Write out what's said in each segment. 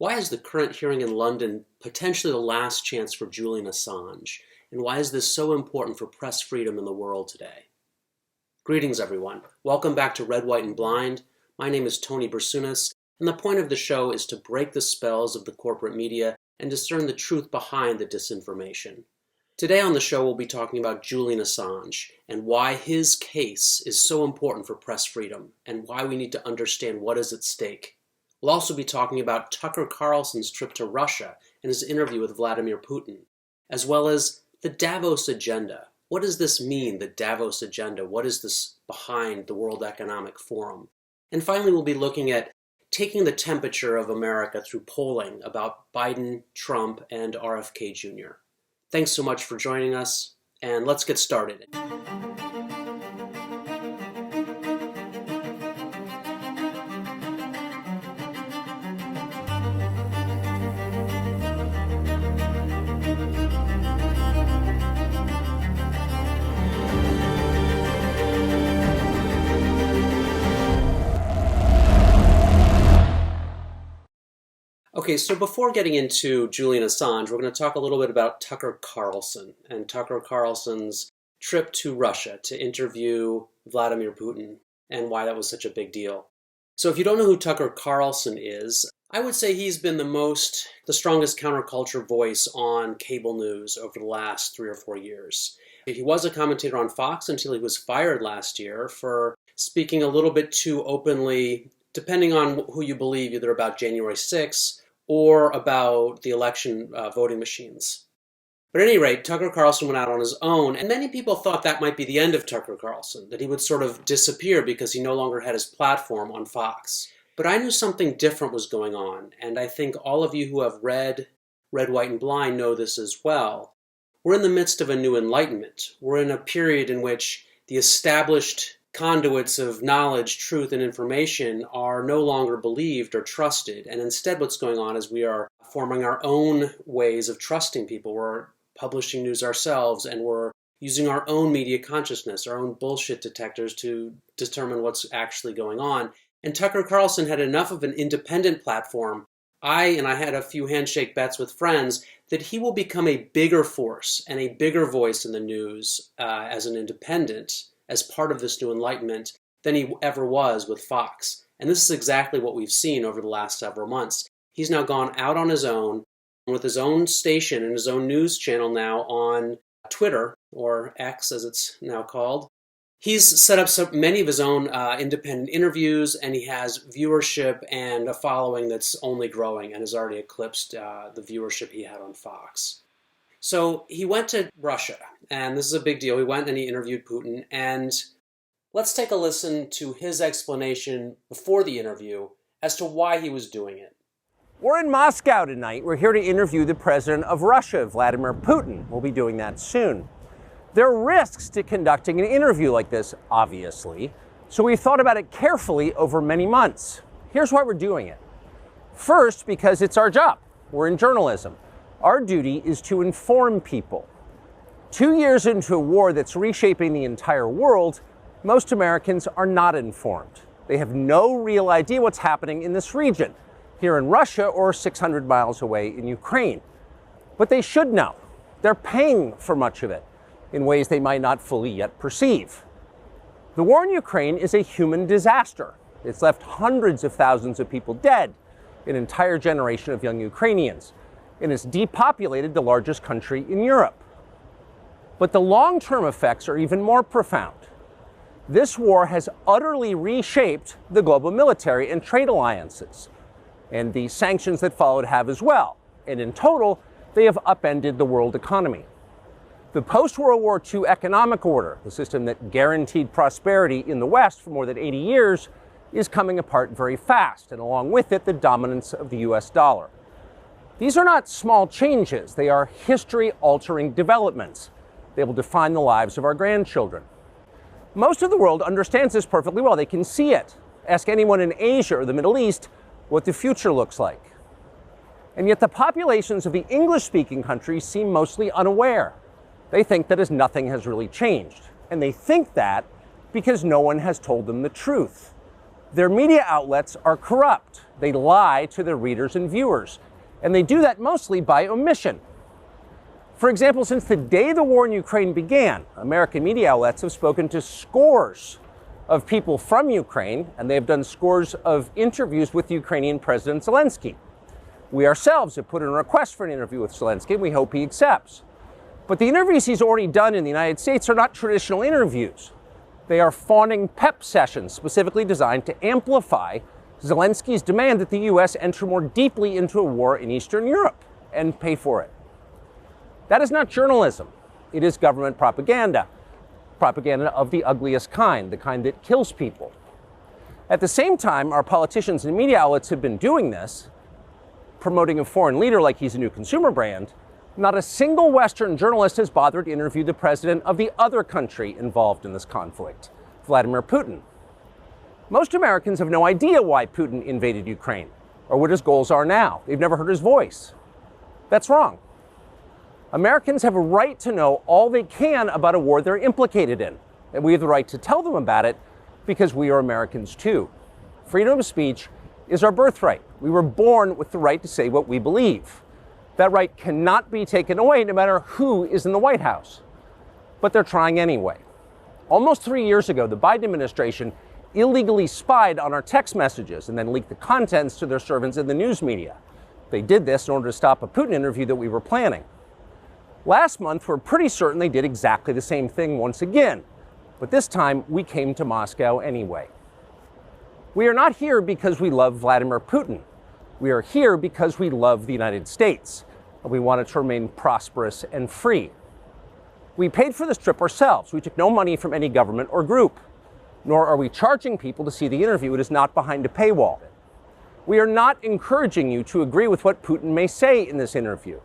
Why is the current hearing in London potentially the last chance for Julian Assange? And why is this so important for press freedom in the world today? Greetings, everyone. Welcome back to Red, White, and Blind. My name is Tony Bersunas, and the point of the show is to break the spells of the corporate media and discern the truth behind the disinformation. Today on the show, we'll be talking about Julian Assange and why his case is so important for press freedom and why we need to understand what is at stake. We'll also be talking about Tucker Carlson's trip to Russia and his interview with Vladimir Putin, as well as the Davos Agenda. What does this mean, the Davos Agenda? What is this behind the World Economic Forum? And finally, we'll be looking at taking the temperature of America through polling about Biden, Trump, and RFK Jr. Thanks so much for joining us, and let's get started. Okay, so before getting into Julian Assange, we're going to talk a little bit about Tucker Carlson and Tucker Carlson's trip to Russia to interview Vladimir Putin and why that was such a big deal. So if you don't know who Tucker Carlson is, I would say he's been the strongest counterculture voice on cable news over the last 3 or 4 years. He was a commentator on Fox until he was fired last year for speaking a little bit too openly, depending on who you believe, either about January 6th or about the election voting machines. But at any rate, Tucker Carlson went out on his own, and many people thought that might be the end of Tucker Carlson, that he would sort of disappear because he no longer had his platform on Fox. But I knew something different was going on, and I think all of you who have read Red, White, and Blind know this as well. We're in the midst of a new Enlightenment. We're in a period in which the established conduits of knowledge, truth, and information are no longer believed or trusted. And instead what's going on is we are forming our own ways of trusting people. We're publishing news ourselves, and we're using our own media consciousness, our own bullshit detectors to determine what's actually going on. And Tucker Carlson had enough of an independent platform. I had a few handshake bets with friends that he will become a bigger force and a bigger voice in the news as an independent, as part of this new Enlightenment, than he ever was with Fox. And this is exactly what we've seen over the last several months. He's now gone out on his own with his own station and his own news channel now on Twitter, or X as it's now called. He's set up many of his own independent interviews, and he has viewership and a following that's only growing and has already eclipsed the viewership he had on Fox. So he went to Russia, and this is a big deal. He went and he interviewed Putin, and let's take a listen to his explanation before the interview as to why he was doing it. We're in Moscow tonight. We're here to interview the president of Russia, Vladimir Putin. We'll be doing that soon. There are risks to conducting an interview like this, obviously, so we've thought about it carefully over many months. Here's why we're doing it. First, because it's our job. We're in journalism. Our duty is to inform people. 2 years into a war that's reshaping the entire world, most Americans are not informed. They have no real idea what's happening in this region, here in Russia or 600 miles away in Ukraine. But they should know. They're paying for much of it in ways they might not fully yet perceive. The war in Ukraine is a human disaster. It's left hundreds of thousands of people dead, an entire generation of young Ukrainians, and it's depopulated the largest country in Europe. But the long-term effects are even more profound. This war has utterly reshaped the global military and trade alliances, and the sanctions that followed have as well. And in total, they have upended the world economy. The post-World War II economic order, the system that guaranteed prosperity in the West for more than 80 years, is coming apart very fast, and along with it, the dominance of the US dollar. These are not small changes. They are history-altering developments. They will define the lives of our grandchildren. Most of the world understands this perfectly well. They can see it. Ask anyone in Asia or the Middle East what the future looks like. And yet the populations of the English-speaking countries seem mostly unaware. They think that as nothing has really changed. And they think that because no one has told them the truth. Their media outlets are corrupt, They lie to their readers and viewers, and they do that mostly by omission. For example, since the day the war in Ukraine began, American media outlets have spoken to scores of people from Ukraine, and they have done scores of interviews with Ukrainian President Zelensky. We ourselves have put in a request for an interview with Zelensky, and we hope he accepts. But the interviews he's already done in the United States are not traditional interviews. They are fawning pep sessions specifically designed to amplify Zelensky's demand that the U.S. enter more deeply into a war in Eastern Europe and pay for it. That is not journalism. It is government propaganda. Propaganda of the ugliest kind, the kind that kills people. At the same time, our politicians and media outlets have been doing this, promoting a foreign leader like he's a new consumer brand. Not a single Western journalist has bothered to interview the president of the other country involved in this conflict, Vladimir Putin. Most Americans have no idea why Putin invaded Ukraine or what his goals are now. They've never heard his voice. That's wrong. Americans have a right to know all they can about a war they're implicated in, and we have the right to tell them about it because we are Americans too. Freedom of speech is our birthright. We were born with the right to say what we believe. That right cannot be taken away no matter who is in the White House. But they're trying anyway. Almost 3 years ago, the Biden administration illegally spied on our text messages and then leaked the contents to their servants in the news media. They did this in order to stop a Putin interview that we were planning. Last month, we're pretty certain they did exactly the same thing once again, but this time we came to Moscow anyway. We are not here because we love Vladimir Putin. We are here because we love the United States, and we want it to remain prosperous and free. We paid for this trip ourselves. We took no money from any government or group, nor are we charging people to see the interview. It is not behind a paywall. We are not encouraging you to agree with what Putin may say in this interview,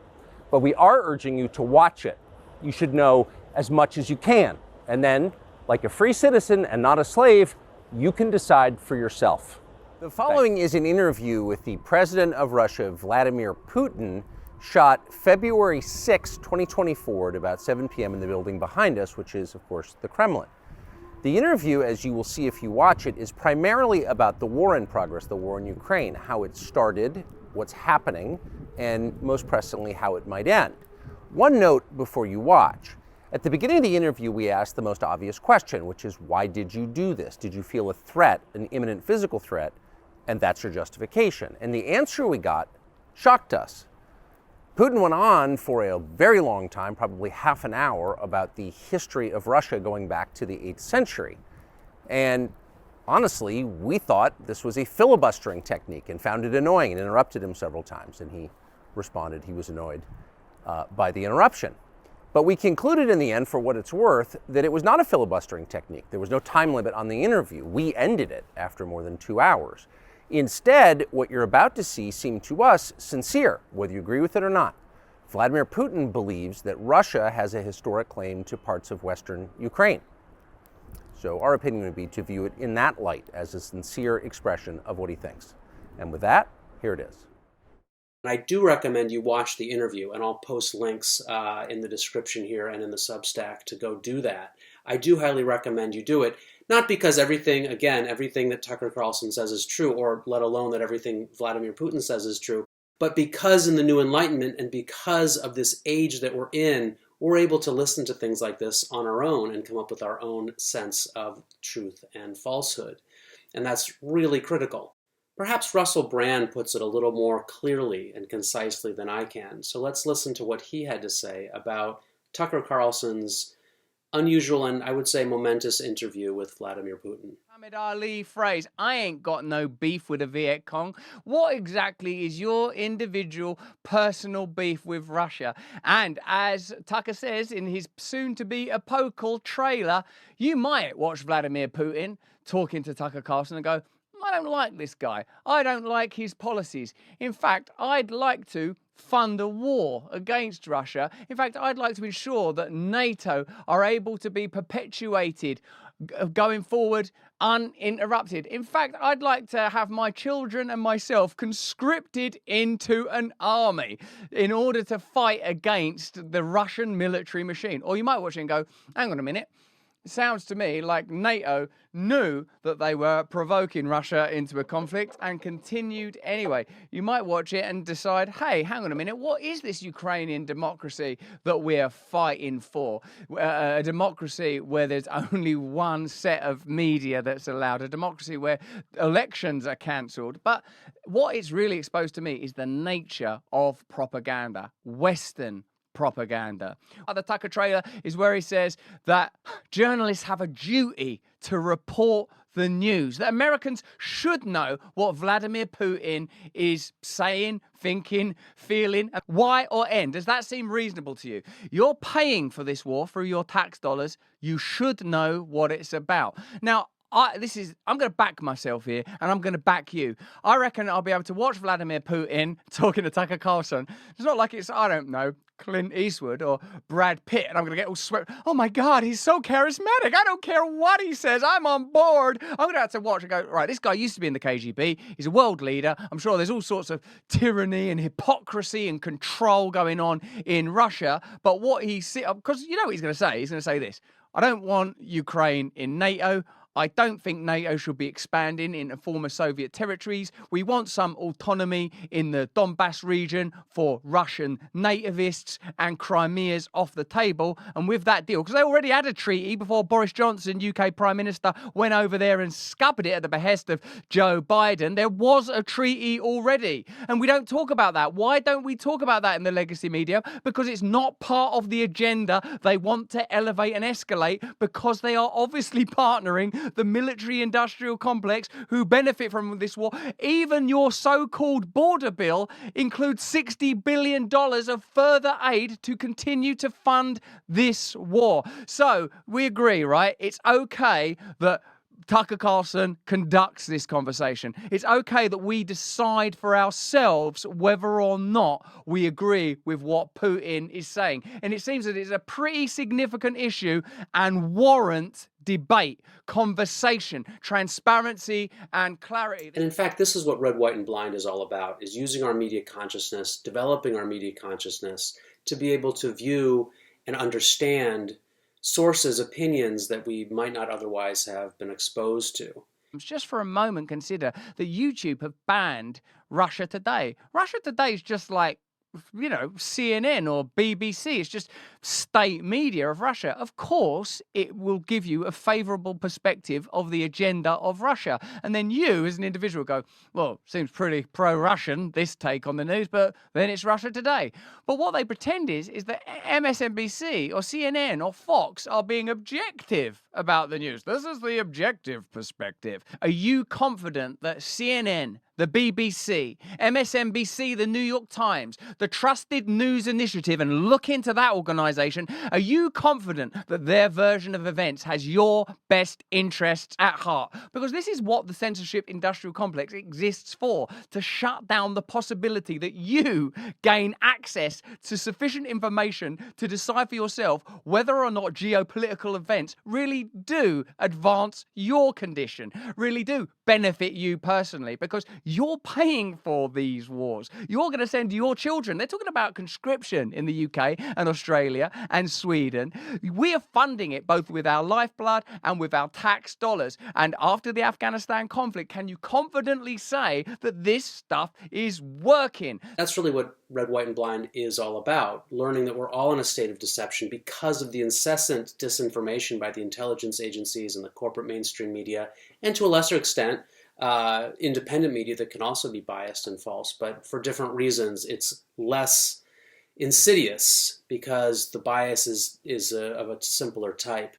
but we are urging you to watch it. You should know as much as you can. And then, like a free citizen and not a slave, you can decide for yourself. The following is an interview with the president of Russia, Vladimir Putin, shot February 6, 2024 at about 7 p.m. in the building behind us, which is, of course, the Kremlin. The interview, as you will see if you watch it, is primarily about the war in progress, the war in Ukraine, how it started, what's happening, and most pressingly, how it might end. One note before you watch. At the beginning of the interview, we asked the most obvious question, which is, why did you do this? Did you feel a threat, an imminent physical threat? And that's your justification. And the answer we got shocked us. Putin went on for a very long time, probably half an hour, about the history of Russia going back to the 8th century. And honestly, we thought this was a filibustering technique and found it annoying and interrupted him several times. And he responded he was annoyed by the interruption. But we concluded in the end, for what it's worth, that it was not a filibustering technique. There was no time limit on the interview. We ended it after more than 2 hours. Instead, what you're about to see seemed to us sincere, whether you agree with it or not. Vladimir Putin believes that Russia has a historic claim to parts of Western Ukraine. So our opinion would be to view it in that light, as a sincere expression of what he thinks. And with that, here it is. I do recommend you watch the interview, and I'll post links in the description here and in the Substack to go do that. I do highly recommend you do it, not because everything that Tucker Carlson says is true, or let alone that everything Vladimir Putin says is true, but because in the new Enlightenment and because of this age that we're in, we're able to listen to things like this on our own and come up with our own sense of truth and falsehood. And that's really critical. Perhaps Russell Brand puts it a little more clearly and concisely than I can. So let's listen to what he had to say about Tucker Carlson's unusual and I would say momentous interview with Vladimir Putin. Muhammad Ali phrase, I ain't got no beef with the Viet Cong. What exactly is your individual personal beef with Russia? And as Tucker says in his soon-to-be apocal trailer, you might watch Vladimir Putin talking to Tucker Carlson and go, I don't like this guy. I don't like his policies. In fact, I'd like to fund a war against Russia. In fact, I'd like to ensure that NATO are able to be perpetuated going forward uninterrupted. In fact, I'd like to have my children and myself conscripted into an army in order to fight against the Russian military machine. Or you might watch it and go, hang on a minute. sounds to me like NATO knew that they were provoking Russia into a conflict and continued anyway. You might watch it and decide, hey, hang on a minute, what is this Ukrainian democracy that we're fighting for? A democracy where there's only one set of media that's allowed, a democracy where elections are cancelled. But what it's really exposed to me is the nature of propaganda, Western propaganda. The Tucker trailer is where he says that journalists have a duty to report the news, that Americans should know what Vladimir Putin is saying, thinking, feeling. Why or end? Does that seem reasonable to you? You're paying for this war through your tax dollars. You should know what it's about. Now, I'm going to back myself here, and I'm going to back you. I reckon I'll be able to watch Vladimir Putin talking to Tucker Carlson. It's not like it's, I don't know, Clint Eastwood or Brad Pitt, and I'm going to get all swept. Oh my God, he's so charismatic. I don't care what he says. I'm on board. I'm going to have to watch and go, right, this guy used to be in the KGB. He's a world leader. I'm sure there's all sorts of tyranny and hypocrisy and control going on in Russia. But what because you know what he's going to say? He's going to say this: I don't want Ukraine in NATO. I don't think NATO should be expanding into former Soviet territories. We want some autonomy in the Donbass region for Russian nativists, and Crimea's off the table. And with that deal, because they already had a treaty before Boris Johnson, UK Prime Minister, went over there and scuppered it at the behest of Joe Biden. There was a treaty already. And we don't talk about that. Why don't we talk about that in the legacy media? Because it's not part of the agenda they want to elevate and escalate, because they are obviously partnering the military-industrial complex who benefit from this war. Even your so-called border bill includes $60 billion of further aid to continue to fund this war. So we agree, right? It's okay that Tucker Carlson conducts this conversation. It's okay that we decide for ourselves whether or not we agree with what Putin is saying. And it seems that it's a pretty significant issue and warrants debate, conversation, transparency, and clarity. And in fact, this is what Red, White, and Blind is all about, is using our media consciousness, developing our media consciousness to be able to view and understand sources, opinions that we might not otherwise have been exposed to. Just for a moment, consider that YouTube have banned Russia Today. Russia Today is just like, you know, CNN or BBC. It's just state media of Russia. Of course, it will give you a favorable perspective of the agenda of Russia. And then you, as an individual, go, well, seems pretty pro-Russian, this take on the news, but then it's Russia Today. But what they pretend is that MSNBC or CNN or Fox are being objective about the news. This is the objective perspective. Are you confident that CNN, the BBC, MSNBC, the New York Times, the Trusted News Initiative, and look into that organization, are you confident that their version of events has your best interests at heart? Because this is what the censorship industrial complex exists for, to shut down the possibility that you gain access to sufficient information to decide for yourself whether or not geopolitical events really do advance your condition, really do benefit you personally, because you're paying for these wars. You're going to send your children. They're talking about conscription in the UK and Australia and Sweden. We are funding it both with our lifeblood and with our tax dollars. And after the Afghanistan conflict, can you confidently say that this stuff is working? That's really what Red, White, and Blind is all about, learning that we're all in a state of deception because of the incessant disinformation by the intelligence agencies and the corporate mainstream media, and to a lesser extent, independent media that can also be biased and false, but for different reasons. It's less insidious because the bias is of a simpler type.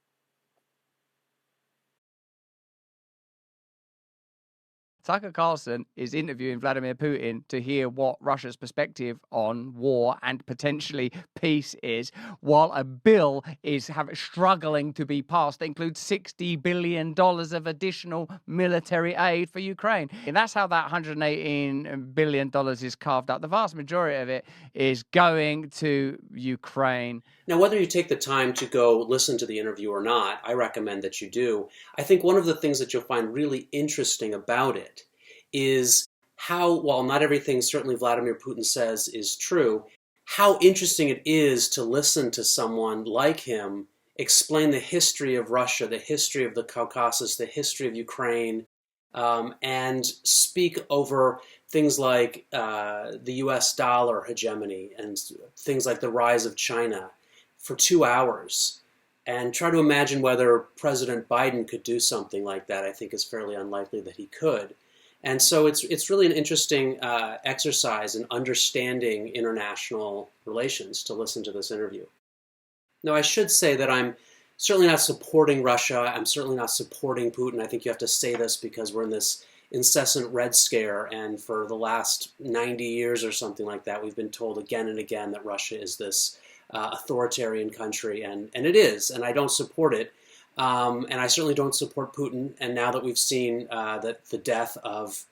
Tucker Carlson is interviewing Vladimir Putin to hear what Russia's perspective on war and potentially peace is, while a bill is struggling to be passed that includes $60 billion of additional military aid for Ukraine. And that's how that $118 billion is carved up. The vast majority of it is going to Ukraine. Now, whether you take the time to go listen to the interview or not, I recommend that you do. I think one of the things that you'll find really interesting about it is how, while not everything certainly Vladimir Putin says is true, how interesting it is to listen to someone like him explain the history of Russia, the history of the Caucasus, the history of Ukraine, and speak over things like the US dollar hegemony and things like the rise of China for 2 hours, and try to imagine whether President Biden could do something like that. I think is fairly unlikely that he could. And so it's really an interesting exercise in understanding international relations to listen to this interview. Now, I should say that I'm certainly not supporting Russia. I'm certainly not supporting Putin. I think you have to say this because we're in this incessant Red Scare, and for the last 90 years or something like that, we've been told again and again that Russia is this authoritarian country, and it is, and I don't support it. And I certainly don't support Putin. And now that we've seen that the death of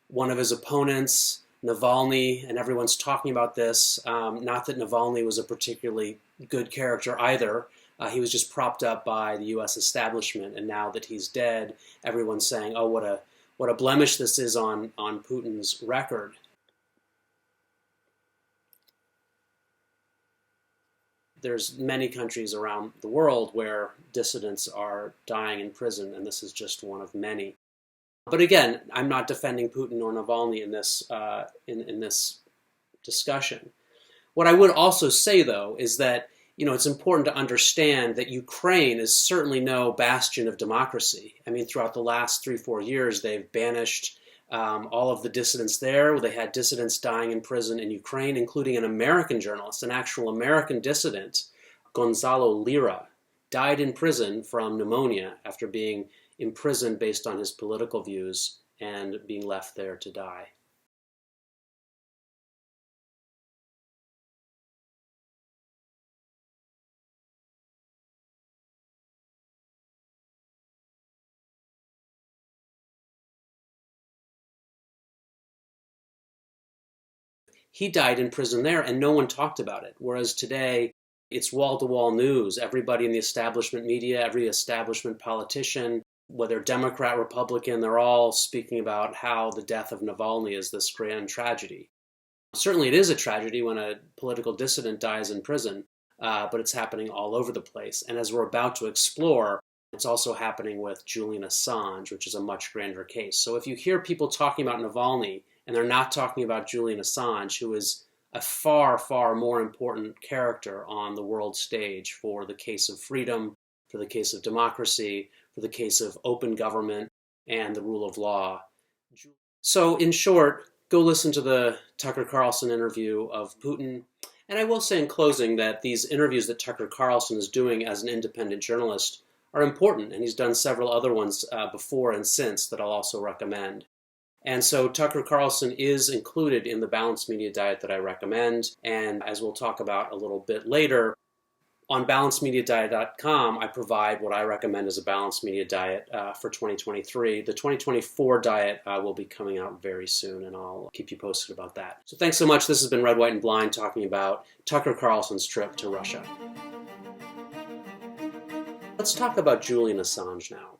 one of his opponents, Navalny, and everyone's talking about this, not that Navalny was a particularly good character either. He was just propped up by the U.S. establishment, and now that he's dead, everyone's saying, "Oh, what a blemish this is on Putin's record." There's many countries around the world where dissidents are dying in prison, and this is just one of many. But again, I'm not defending Putin or Navalny in this in this discussion. What I would also say, though, is that it's important to understand that Ukraine is certainly no bastion of democracy. I mean, throughout the last 3-4 years, they've banished all of the dissidents there. They had dissidents dying in prison in Ukraine, including an American journalist, an actual American dissident, Gonzalo Lira, died in prison from pneumonia after being imprisoned based on his political views and being left there to die. He died in prison there, and no one talked about it. Whereas today, it's wall-to-wall news. Everybody in the establishment media, every establishment politician, whether Democrat, Republican, they're all speaking about how the death of Navalny is this grand tragedy. Certainly it is a tragedy when a political dissident dies in prison, but it's happening all over the place. And as we're about to explore, it's also happening with Julian Assange, which is a much grander case. So if you hear people talking about Navalny, and they're not talking about Julian Assange, who is a far, far more important character on the world stage for the case of freedom, for the case of democracy, for the case of open government and the rule of law. So in short, go listen to the Tucker Carlson interview of Putin. And I will say in closing that these interviews that Tucker Carlson is doing as an independent journalist are important, and he's done several other ones before and since that I'll also recommend. And so Tucker Carlson is included in the balanced media diet that I recommend. And as we'll talk about a little bit later, on balancedmediadiet.com, I provide what I recommend as a balanced media diet for 2023. The 2024 diet will be coming out very soon, and I'll keep you posted about that. So thanks so much. This has been Red, White, and Blind talking about Tucker Carlson's trip to Russia. Let's talk about Julian Assange now.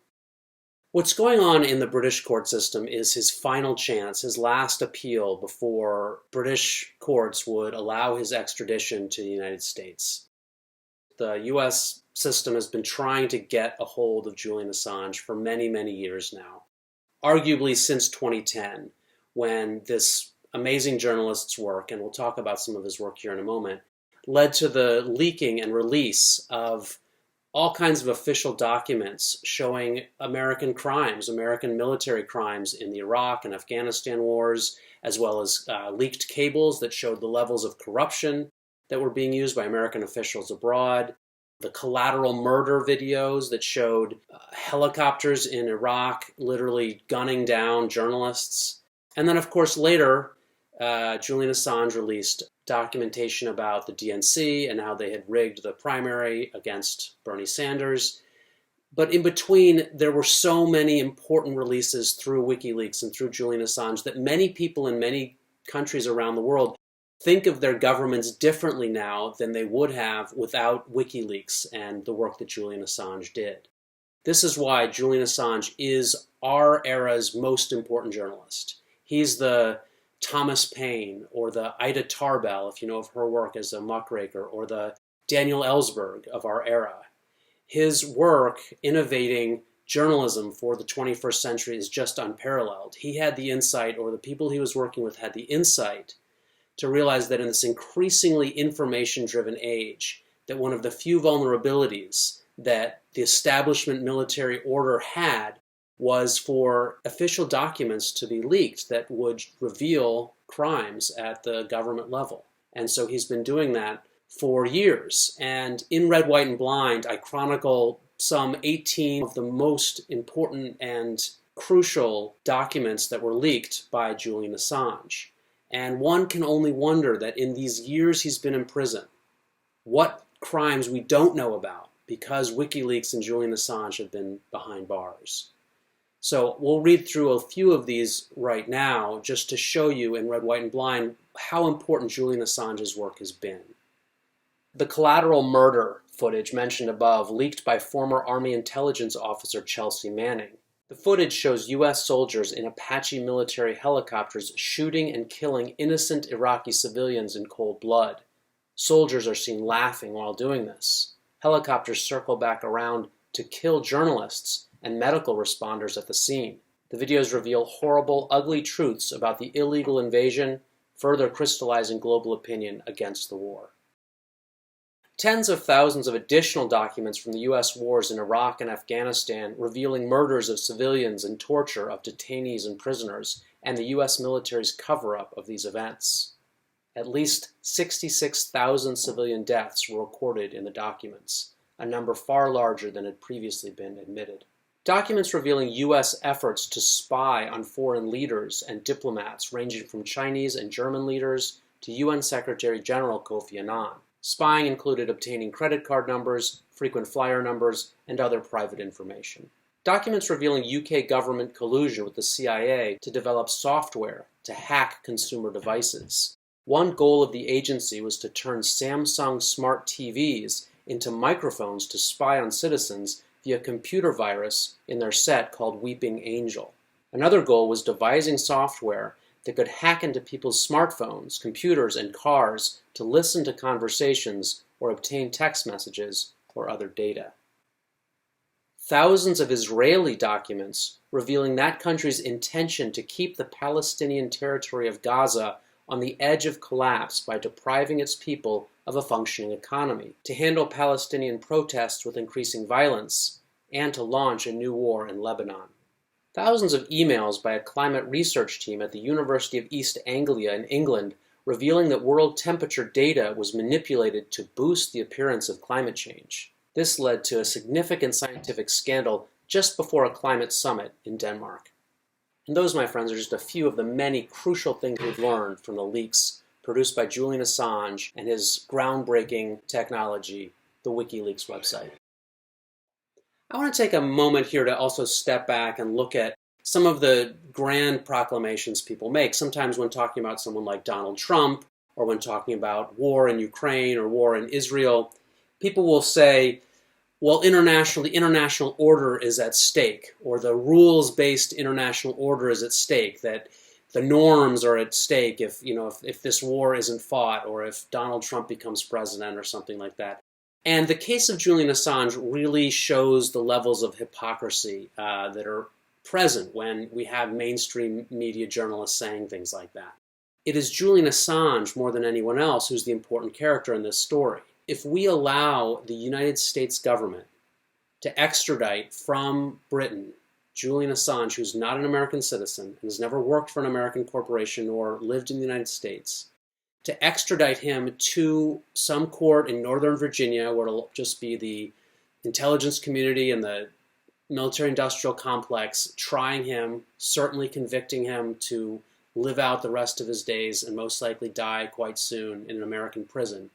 What's going on in the British court system is his final chance, his last appeal before British courts would allow his extradition to the United States. The U.S. system has been trying to get a hold of Julian Assange for many, many years now, arguably since 2010, when this amazing journalist's work, and we'll talk about some of his work here in a moment, led to the leaking and release of all kinds of official documents showing American crimes, American military crimes in the Iraq and Afghanistan wars, as well as leaked cables that showed the levels of corruption that were being used by American officials abroad, the collateral murder videos that showed helicopters in Iraq literally gunning down journalists. And then, of course, later, Julian Assange released documentation about the DNC and how they had rigged the primary against Bernie Sanders. But in between, there were so many important releases through WikiLeaks and through Julian Assange that many people in many countries around the world think of their governments differently now than they would have without WikiLeaks and the work that Julian Assange did. This is why Julian Assange is our era's most important journalist. He's the Thomas Paine, or the Ida Tarbell, if you know of her work as a muckraker, or the Daniel Ellsberg of our era. His work innovating journalism for the 21st century is just unparalleled. He had the insight, or the people he was working with had the insight, to realize that in this increasingly information-driven age, that one of the few vulnerabilities that the establishment military order had was for official documents to be leaked that would reveal crimes at the government level. And so he's been doing that for years. And in Red, White, and Blind, I chronicle some 18 of the most important and crucial documents that were leaked by Julian Assange. And one can only wonder that in these years he's been in prison, what crimes we don't know about because WikiLeaks and Julian Assange have been behind bars. So we'll read through a few of these right now just to show you in Red, White, and Blind how important Julian Assange's work has been. The collateral murder footage mentioned above, leaked by former Army intelligence officer Chelsea Manning. The footage shows U.S. soldiers in Apache military helicopters shooting and killing innocent Iraqi civilians in cold blood. Soldiers are seen laughing while doing this. Helicopters circle back around to kill journalists and medical responders at the scene. The videos reveal horrible, ugly truths about the illegal invasion, further crystallizing global opinion against the war. Tens of thousands of additional documents from the U.S. wars in Iraq and Afghanistan revealing murders of civilians and torture of detainees and prisoners, and the U.S. military's cover-up of these events. At least 66,000 civilian deaths were recorded in the documents, a number far larger than had previously been admitted. Documents revealing U.S. efforts to spy on foreign leaders and diplomats ranging from Chinese and German leaders to UN Secretary General Kofi Annan. Spying included obtaining credit card numbers, frequent flyer numbers, and other private information. Documents revealing UK government collusion with the CIA to develop software to hack consumer devices. One goal of the agency was to turn Samsung smart TVs into microphones to spy on citizens via computer virus in their set called Weeping Angel. Another goal was devising software that could hack into people's smartphones, computers, and cars to listen to conversations or obtain text messages or other data. Thousands of Israeli documents revealing that country's intention to keep the Palestinian territory of Gaza on the edge of collapse by depriving its people of a functioning economy, to handle Palestinian protests with increasing violence, and to launch a new war in Lebanon. Thousands of emails by a climate research team at the University of East Anglia in England revealing that world temperature data was manipulated to boost the appearance of climate change. This led to a significant scientific scandal just before a climate summit in Denmark. And those, my friends, are just a few of the many crucial things we've learned from the leaks produced by Julian Assange and his groundbreaking technology, the WikiLeaks website. I want to take a moment here to also step back and look at some of the grand proclamations people make. Sometimes when talking about someone like Donald Trump, or when talking about war in Ukraine or war in Israel, people will say, well, the international order is at stake, or the rules-based international order is at stake, that the norms are at stake if this war isn't fought, or if Donald Trump becomes president or something like that. And the case of Julian Assange really shows the levels of hypocrisy that are present when we have mainstream media journalists saying things like that. It is Julian Assange, more than anyone else, who's the important character in this story. If we allow the United States government to extradite from Britain Julian Assange, who's not an American citizen and has never worked for an American corporation or lived in the United States, to extradite him to some court in Northern Virginia where it'll just be the intelligence community and the military-industrial complex trying him, certainly convicting him to live out the rest of his days and most likely die quite soon in an American prison.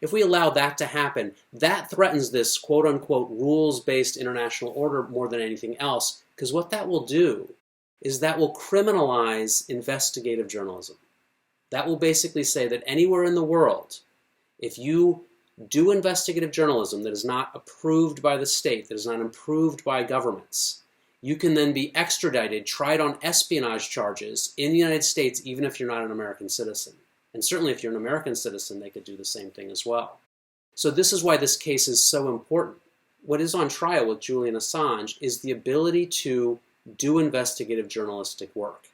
If we allow that to happen, that threatens this quote-unquote rules-based international order more than anything else, because what that will do is that will criminalize investigative journalism. That will basically say that anywhere in the world, if you do investigative journalism that is not approved by the state, that is not approved by governments, you can then be extradited, tried on espionage charges in the United States, even if you're not an American citizen. And certainly if you're an American citizen, they could do the same thing as well. So this is why this case is so important. what is on trial with Julian Assange is the ability to do investigative journalistic work.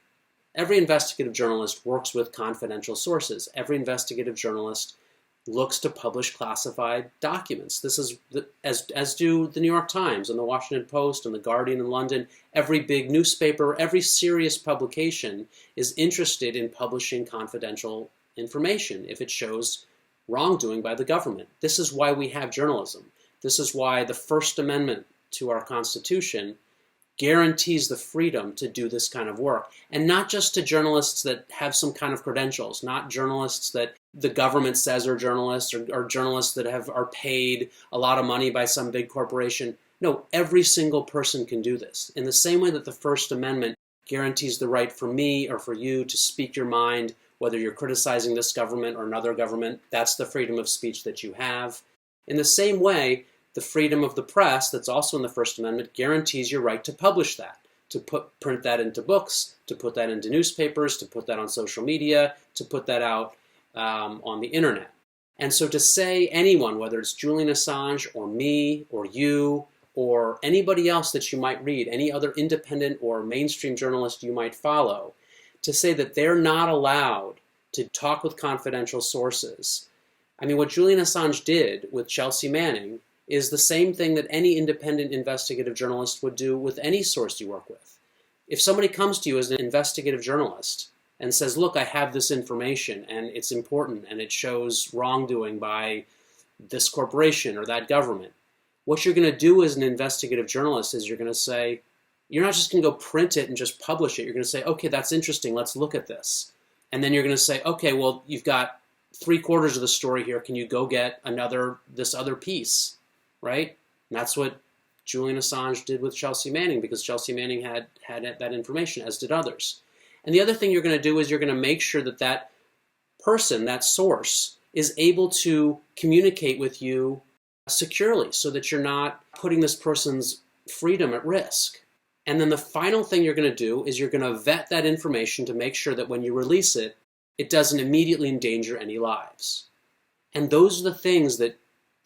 Every investigative journalist works with confidential sources. Every investigative journalist looks to publish classified documents. This is, as do the New York Times and the Washington Post and the Guardian in London. Every big newspaper, every serious publication is interested in publishing confidential information if it shows wrongdoing by the government. This is why we have journalism. This is why the First Amendment to our Constitution guarantees the freedom to do this kind of work. And not just to journalists that have some kind of credentials, not journalists that the government says are journalists, or journalists that are paid a lot of money by some big corporation. No, every single person can do this. In the same way that the First Amendment guarantees the right for me or for you to speak your mind, whether you're criticizing this government or another government, that's the freedom of speech that you have. In the same way, the freedom of the press, that's also in the First Amendment, guarantees your right to publish that, to print that into books, to put that into newspapers, to put that on social media, to put that out on the internet. And so to say anyone, whether it's Julian Assange or me or you or anybody else that you might read, any other independent or mainstream journalist you might follow, to say that they're not allowed to talk with confidential sources. I mean, what Julian Assange did with Chelsea Manning is the same thing that any independent investigative journalist would do with any source you work with. If somebody comes to you as an investigative journalist and says, look, I have this information and it's important and it shows wrongdoing by this corporation or that government, what you're going to do as an investigative journalist is you're going to say, you're not just going to go print it and just publish it. You're going to say, okay, that's interesting. Let's look at this. And then you're going to say, okay, well, you've got 3/4 of the story here. Can you go get this other piece? Right? And that's what Julian Assange did with Chelsea Manning, because Chelsea Manning had that information, as did others. And the other thing you're going to do is you're going to make sure that that person, that source, is able to communicate with you securely so that you're not putting this person's freedom at risk. And then the final thing you're going to do is you're going to vet that information to make sure that when you release it, it doesn't immediately endanger any lives. And those are the things that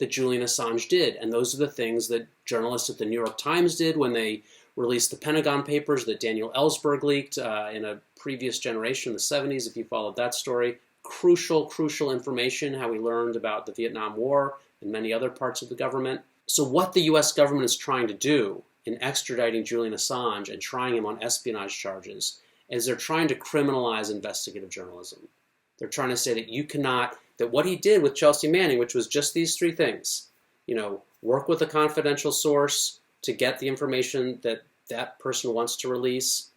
Julian Assange did. And those are the things that journalists at the New York Times did when they released the Pentagon Papers that Daniel Ellsberg leaked in a previous generation in the 70s, if you followed that story. Crucial information, how we learned about the Vietnam War and many other parts of the government. So what the US government is trying to do in extraditing Julian Assange and trying him on espionage charges is they're trying to criminalize investigative journalism. They're trying to say that you cannot, that what he did with Chelsea Manning, which was just these 3 things, work with a confidential source to get the information that that person wants to release,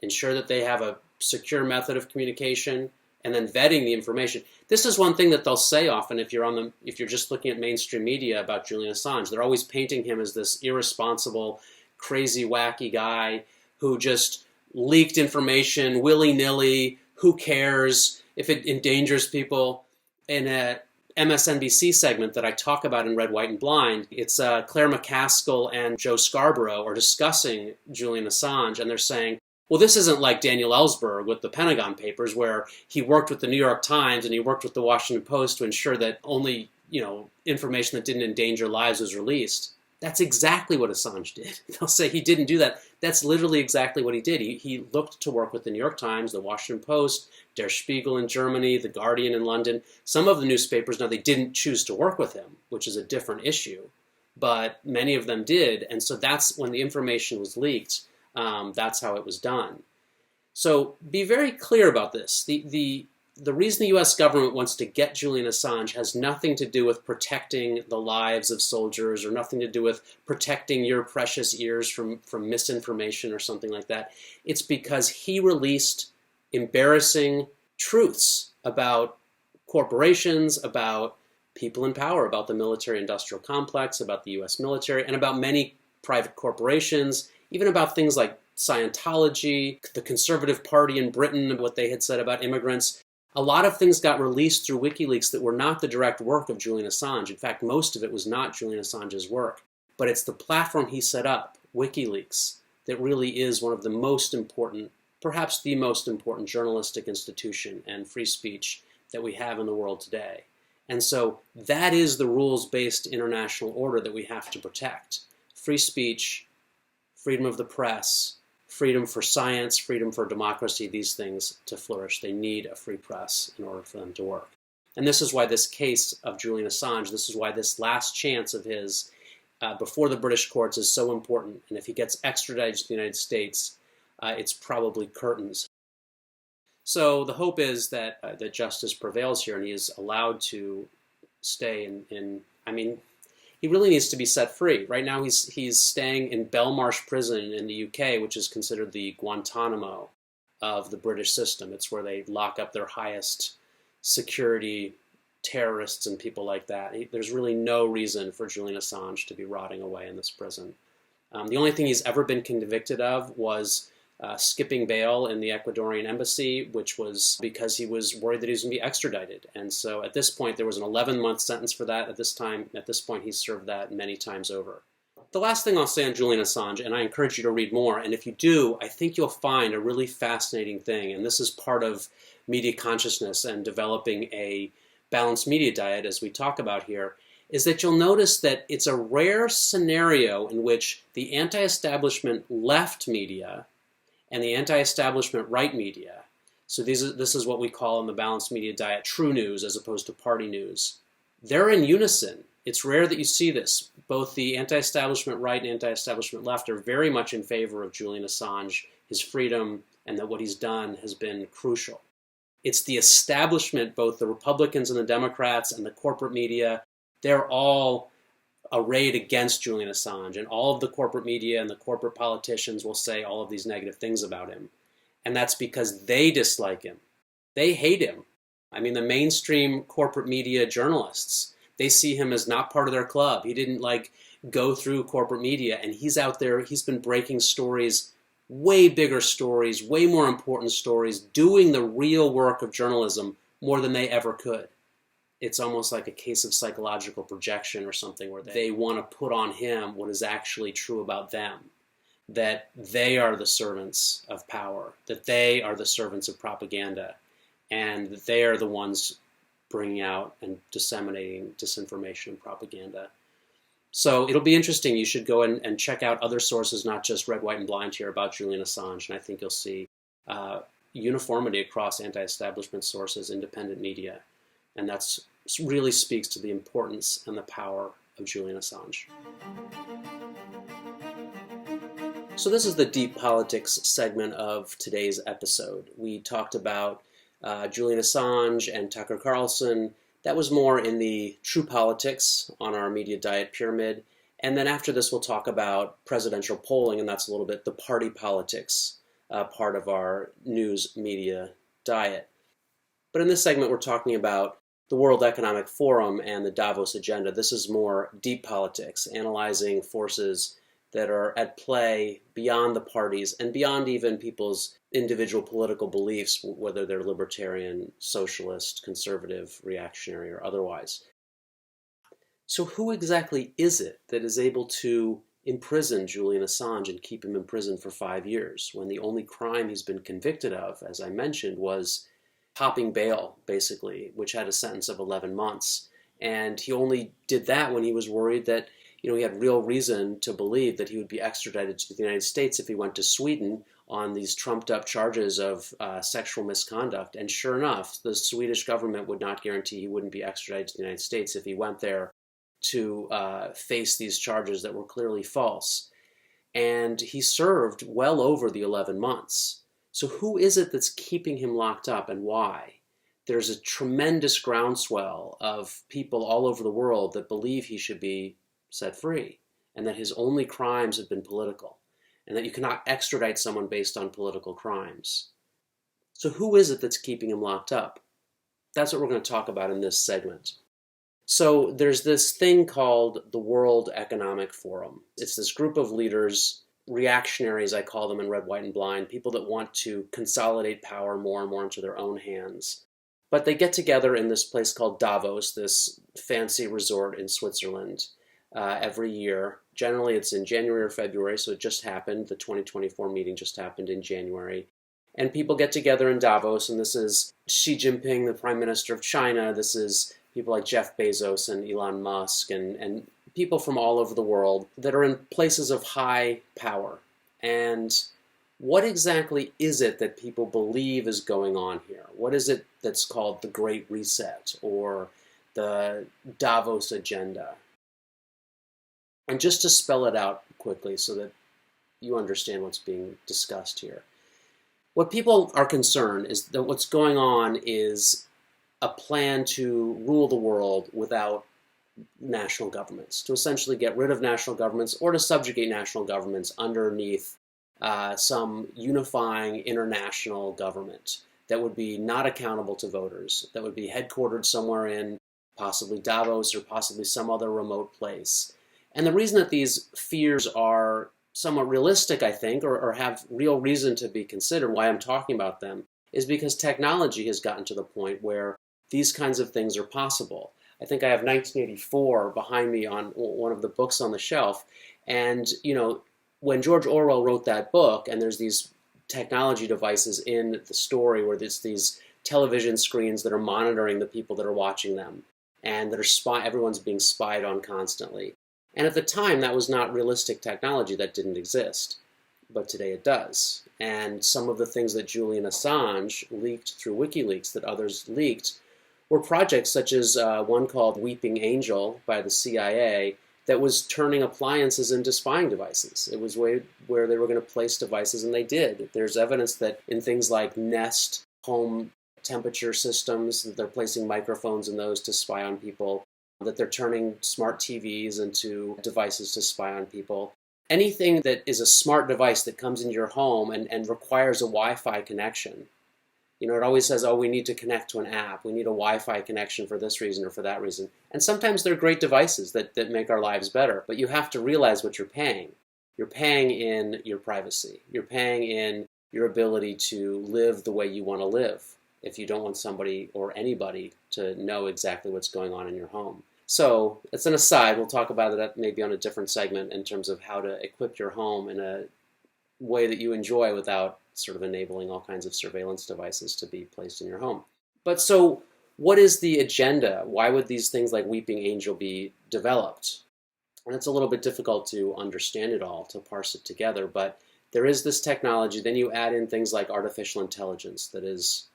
ensure that they have a secure method of communication, and then vetting the information. This is one thing that they'll say often if you're just looking at mainstream media about Julian Assange. They're always painting him as this irresponsible, crazy, wacky guy who just leaked information willy-nilly. Who cares if it endangers people? In a MSNBC segment that I talk about in Red, White, and Blind, it's Claire McCaskill and Joe Scarborough are discussing Julian Assange, and they're saying, well, this isn't like Daniel Ellsberg with the Pentagon Papers, where he worked with the New York Times and he worked with the Washington Post to ensure that only, information that didn't endanger lives was released. That's exactly what Assange did. They'll say he didn't do that. That's literally exactly what he did. He looked to work with the New York Times, the Washington Post, Der Spiegel in Germany, the Guardian in London. Some of the newspapers, now they didn't choose to work with him, which is a different issue, but many of them did. And so that's when the information was leaked. That's how it was done. So be very clear about this. The reason the U.S. government wants to get Julian Assange has nothing to do with protecting the lives of soldiers or nothing to do with protecting your precious ears from misinformation or something like that. It's because he released embarrassing truths about corporations, about people in power, about the military-industrial complex, about the U.S. military, and about many private corporations, even about things like Scientology, the Conservative Party in Britain, what they had said about immigrants. A lot of things got released through WikiLeaks that were not the direct work of Julian Assange. In fact, most of it was not Julian Assange's work. But it's the platform he set up, WikiLeaks, that really is one of the most important, perhaps the most important journalistic institution and free speech that we have in the world today. And so that is the rules-based international order that we have to protect. Free speech, freedom of the press, freedom for science, freedom for democracy, these things to flourish. They need a free press in order for them to work. And this is why this case of Julian Assange, this is why this last chance of his before the British courts is so important. And if he gets extradited to the United States, it's probably curtains. So the hope is that that justice prevails here and he is allowed to stay I mean, he really needs to be set free. Right now he's staying in Belmarsh prison in the UK, which is considered the Guantanamo of the British system. It's where they lock up their highest security terrorists and people like that. There's really no reason for Julian Assange to be rotting away in this prison. The only thing he's ever been convicted of was skipping bail in the Ecuadorian embassy, which was because he was worried that he was going to be extradited. And so at this point, there was an 11-month sentence for that. At this point, he's served that many times over. The last thing I'll say on Julian Assange, and I encourage you to read more, and if you do, I think you'll find a really fascinating thing, and this is part of media consciousness and developing a balanced media diet, as we talk about here, is that you'll notice that it's a rare scenario in which the anti-establishment left media and the anti-establishment right media, so this is what we call in the balanced media diet true news as opposed to party news, they're in unison. It's rare that you see this. Both the anti-establishment right and anti-establishment left are very much in favor of Julian Assange, his freedom, and that what he's done has been crucial. It's the establishment, both the Republicans and the Democrats and the corporate media, they're all arrayed against Julian Assange, and all of the corporate media and the corporate politicians will say all of these negative things about him. And that's because they dislike him. They hate him. I mean, the mainstream corporate media journalists, they see him as not part of their club. He didn't go through corporate media, and he's out there, he's been breaking stories, way bigger stories, way more important stories, doing the real work of journalism more than they ever could. It's almost like a case of psychological projection or something where they want to put on him what is actually true about them, that they are the servants of power, that they are the servants of propaganda, and that they are the ones bringing out and disseminating disinformation and propaganda. So it'll be interesting. You should go and check out other sources, not just Red, White, and Blind here about Julian Assange, and I think you'll see uniformity across anti-establishment sources, independent media. And that really speaks to the importance and the power of Julian Assange. So this is the Deep Politics segment of today's episode. We talked about Julian Assange and Tucker Carlson. That was more in the true politics on our media diet pyramid. And then after this, we'll talk about presidential polling, and that's a little bit the party politics part of our news media diet. But in this segment, we're talking about the World Economic Forum and the Davos Agenda. This is more deep politics, analyzing forces that are at play beyond the parties and beyond even people's individual political beliefs, whether they're libertarian, socialist, conservative, reactionary, or otherwise. So who exactly is it that is able to imprison Julian Assange and keep him in prison for 5 years when the only crime he's been convicted of, as I mentioned, was topping bail, basically, which had a sentence of 11 months. And he only did that when he was worried that, he had real reason to believe that he would be extradited to the United States if he went to Sweden on these trumped-up charges of sexual misconduct. And sure enough, the Swedish government would not guarantee he wouldn't be extradited to the United States if he went there to face these charges that were clearly false. And he served well over the 11 months. So who is it that's keeping him locked up and why? There's a tremendous groundswell of people all over the world that believe he should be set free and that his only crimes have been political and that you cannot extradite someone based on political crimes. So who is it that's keeping him locked up? That's what we're going to talk about in this segment. So there's this thing called the World Economic Forum. It's this group of leaders, reactionaries, I call them in Red, White, and Blind, people that want to consolidate power more and more into their own hands. But they get together in this place called Davos, this fancy resort in Switzerland, every year. Generally, it's in January or February, so it just happened. The 2024 meeting just happened in January. And people get together in Davos, and this is Xi Jinping, the Prime Minister of China. This is people like Jeff Bezos and Elon Musk and people from all over the world that are in places of high power. And what exactly is it that people believe is going on here? What is it that's called the Great Reset or the Davos Agenda? And just to spell it out quickly so that you understand what's being discussed here. What people are concerned is that what's going on is a plan to rule the world without national governments, to essentially get rid of national governments or to subjugate national governments underneath some unifying international government that would be not accountable to voters, that would be headquartered somewhere in possibly Davos or possibly some other remote place. And the reason that these fears are somewhat realistic, I think, or have real reason to be considered, why I'm talking about them, is because technology has gotten to the point where these kinds of things are possible. I think I have 1984 behind me on one of the books on the shelf. And, when George Orwell wrote that book, and there's these technology devices in the story where there's these television screens that are monitoring the people that are watching them, and that are everyone's being spied on constantly. And at the time, that was not realistic technology, that didn't exist. But today it does. And some of the things that Julian Assange leaked through WikiLeaks that others leaked were projects such as one called Weeping Angel by the CIA that was turning appliances into spying devices. It was where they were going to place devices, and they did. There's evidence that in things like Nest home temperature systems, that they're placing microphones in those to spy on people, that they're turning smart TVs into devices to spy on people. Anything that is a smart device that comes into your home and requires a Wi-Fi connection. It always says, oh, we need to connect to an app. We need a Wi-Fi connection for this reason or for that reason. And sometimes they're great devices that make our lives better. But you have to realize what you're paying. You're paying in your privacy. You're paying in your ability to live the way you want to live if you don't want somebody or anybody to know exactly what's going on in your home. So it's an aside. We'll talk about that maybe on a different segment in terms of how to equip your home in a way that you enjoy without sort of enabling all kinds of surveillance devices to be placed in your home. But so what is the agenda? Why would these things like Weeping Angel be developed? And it's a little bit difficult to understand it all, to parse it together, but there is this technology. Then you add in things like artificial intelligence that is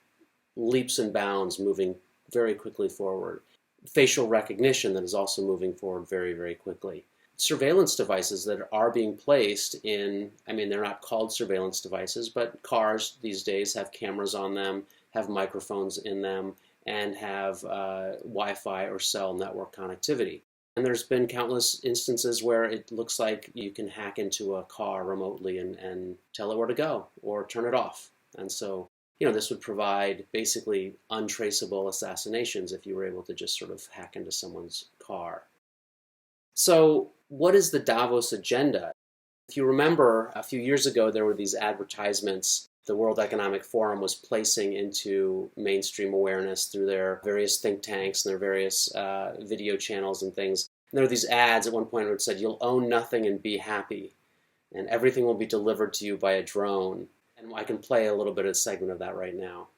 leaps and bounds moving very quickly forward. Facial recognition that is also moving forward very, very quickly. Surveillance devices that are being placed in, they're not called surveillance devices, but cars these days have cameras on them, have microphones in them, and have Wi-Fi or cell network connectivity. And there's been countless instances where it looks like you can hack into a car remotely and tell it where to go or turn it off. And so, this would provide basically untraceable assassinations if you were able to just sort of hack into someone's car. So what is the Davos Agenda? If you remember, a few years ago, there were these advertisements the World Economic Forum was placing into mainstream awareness through their various think tanks and their various video channels and things. And there were these ads at one point where it said, you'll own nothing and be happy, and everything will be delivered to you by a drone. And I can play a little bit of a segment of that right now.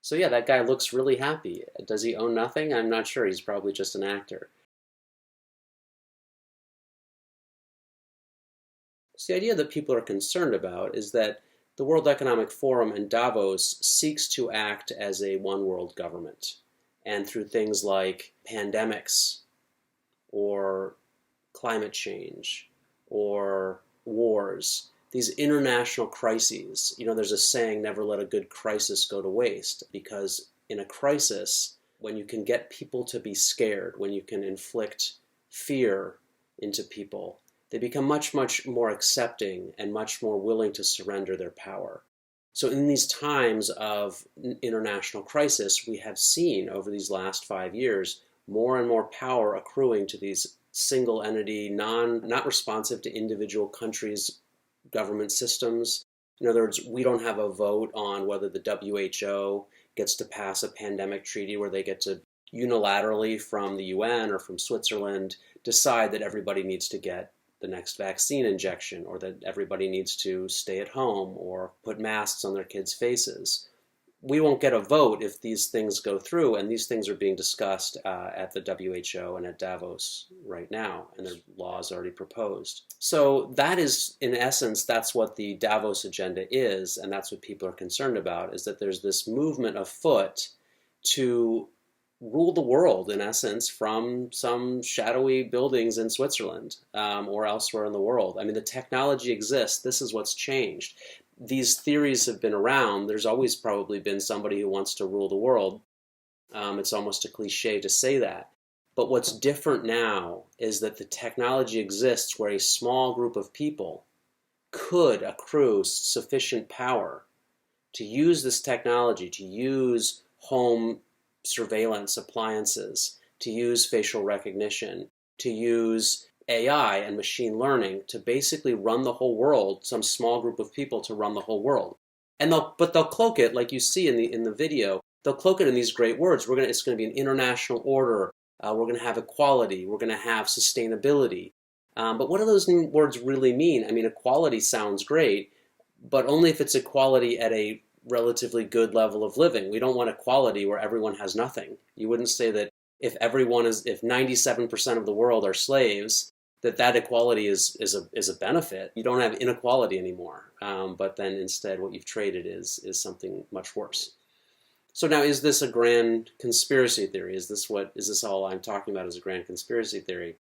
So yeah, that guy looks really happy. Does he own nothing? I'm not sure. He's probably just an actor. So the idea that people are concerned about is that the World Economic Forum in Davos seeks to act as a one world government. And through things like pandemics or climate change or wars, these international crises, there's a saying, never let a good crisis go to waste, because in a crisis, when you can get people to be scared, when you can inflict fear into people, they become much, much more accepting and much more willing to surrender their power. So in these times of international crisis, we have seen over these last 5 years more and more power accruing to these single entity, not responsive to individual countries' government systems. In other words, we don't have a vote on whether the WHO gets to pass a pandemic treaty where they get to unilaterally from the UN or from Switzerland decide that everybody needs to get the next vaccine injection, or that everybody needs to stay at home or put masks on their kids' faces. We won't get a vote if these things go through, and these things are being discussed at the WHO and at Davos right now, and their laws already proposed. So that is, in essence, that's what the Davos Agenda is, and that's what people are concerned about, is that there's this movement afoot to rule the world, in essence, from some shadowy buildings in Switzerland or elsewhere in the world. I mean, the technology exists. This is what's changed. These theories have been around. There's always probably been somebody who wants to rule the world. It's almost a cliche to say that. But what's different now is that the technology exists where a small group of people could accrue sufficient power to use this technology, to use home surveillance appliances, to use facial recognition, to use AI and machine learning to basically run the whole world, some small group of people to run the whole world. And they'll cloak it, like you see in the video, they'll cloak it in these great words. It's going to be an international order. We're going to have equality. We're going to have sustainability. But what do those words really mean? I mean, equality sounds great, but only if it's equality at a relatively good level of living. We don't want equality where everyone has nothing. You wouldn't say that if 97% of the world are slaves, that equality is a benefit. You don't have inequality anymore. But then instead what you've traded is something much worse. So now, is this a grand conspiracy theory? Is this all I'm talking about is a grand conspiracy theory?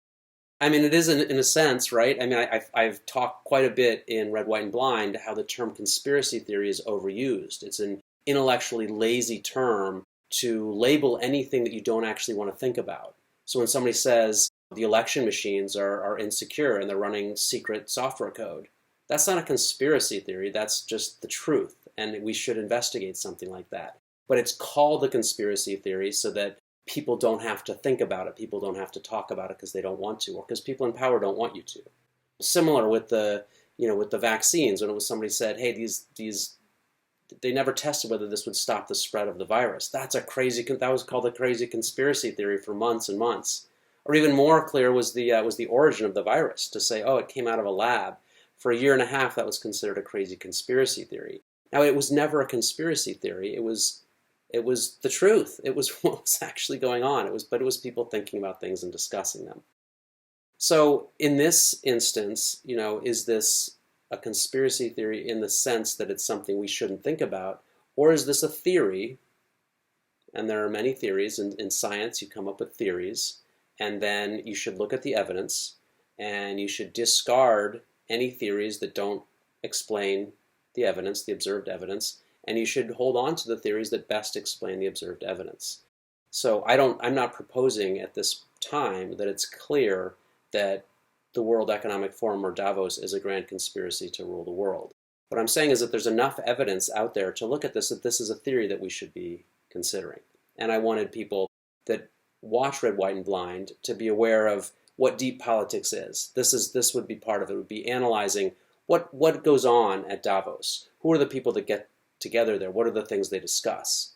I mean, it is in a sense, right? I mean, I've talked quite a bit in Red, White, and Blind how the term conspiracy theory is overused. It's an intellectually lazy term to label anything that you don't actually want to think about. So when somebody says the election machines are insecure and they're running secret software code, that's not a conspiracy theory. That's just the truth, and we should investigate something like that. But it's called a conspiracy theory so that people don't have to think about it. People don't have to talk about it because they don't want to, or because people in power don't want you to. Similar with the vaccines, when it was somebody said, hey, these they never tested whether this would stop the spread of the virus. That was called a crazy conspiracy theory for months and months. Or even more clear was the origin of the virus. To say, oh, it came out of a lab. For a year and a half, that was considered a crazy conspiracy theory. Now, it was never a conspiracy theory. It was the truth. It was what was actually going on. But it was people thinking about things and discussing them. So in this instance, is this a conspiracy theory in the sense that it's something we shouldn't think about? Or is this a theory? And there are many theories. In science, you come up with theories, and then you should look at the evidence, and you should discard any theories that don't explain the evidence, the observed evidence, and you should hold on to the theories that best explain the observed evidence. So I'm not proposing at this time that it's clear that the World Economic Forum or Davos is a grand conspiracy to rule the world. What I'm saying is that there's enough evidence out there to look at this, that this is a theory that we should be considering. And I wanted people that watch Red, White, and Blind to be aware of what deep politics is. This would be part of it. It would be analyzing what goes on at Davos. Who are the people that get together there? What are the things they discuss?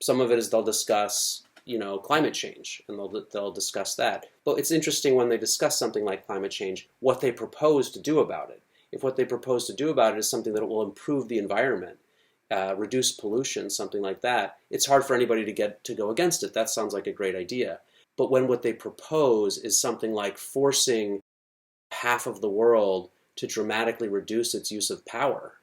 Some of it is they'll discuss, climate change, and they'll discuss that. But it's interesting when they discuss something like climate change, what they propose to do about it. If what they propose to do about it is something that will improve the environment, reduce pollution, something like that, it's hard for anybody to go against it. That sounds like a great idea. But when what they propose is something like forcing half of the world to dramatically reduce its use of power,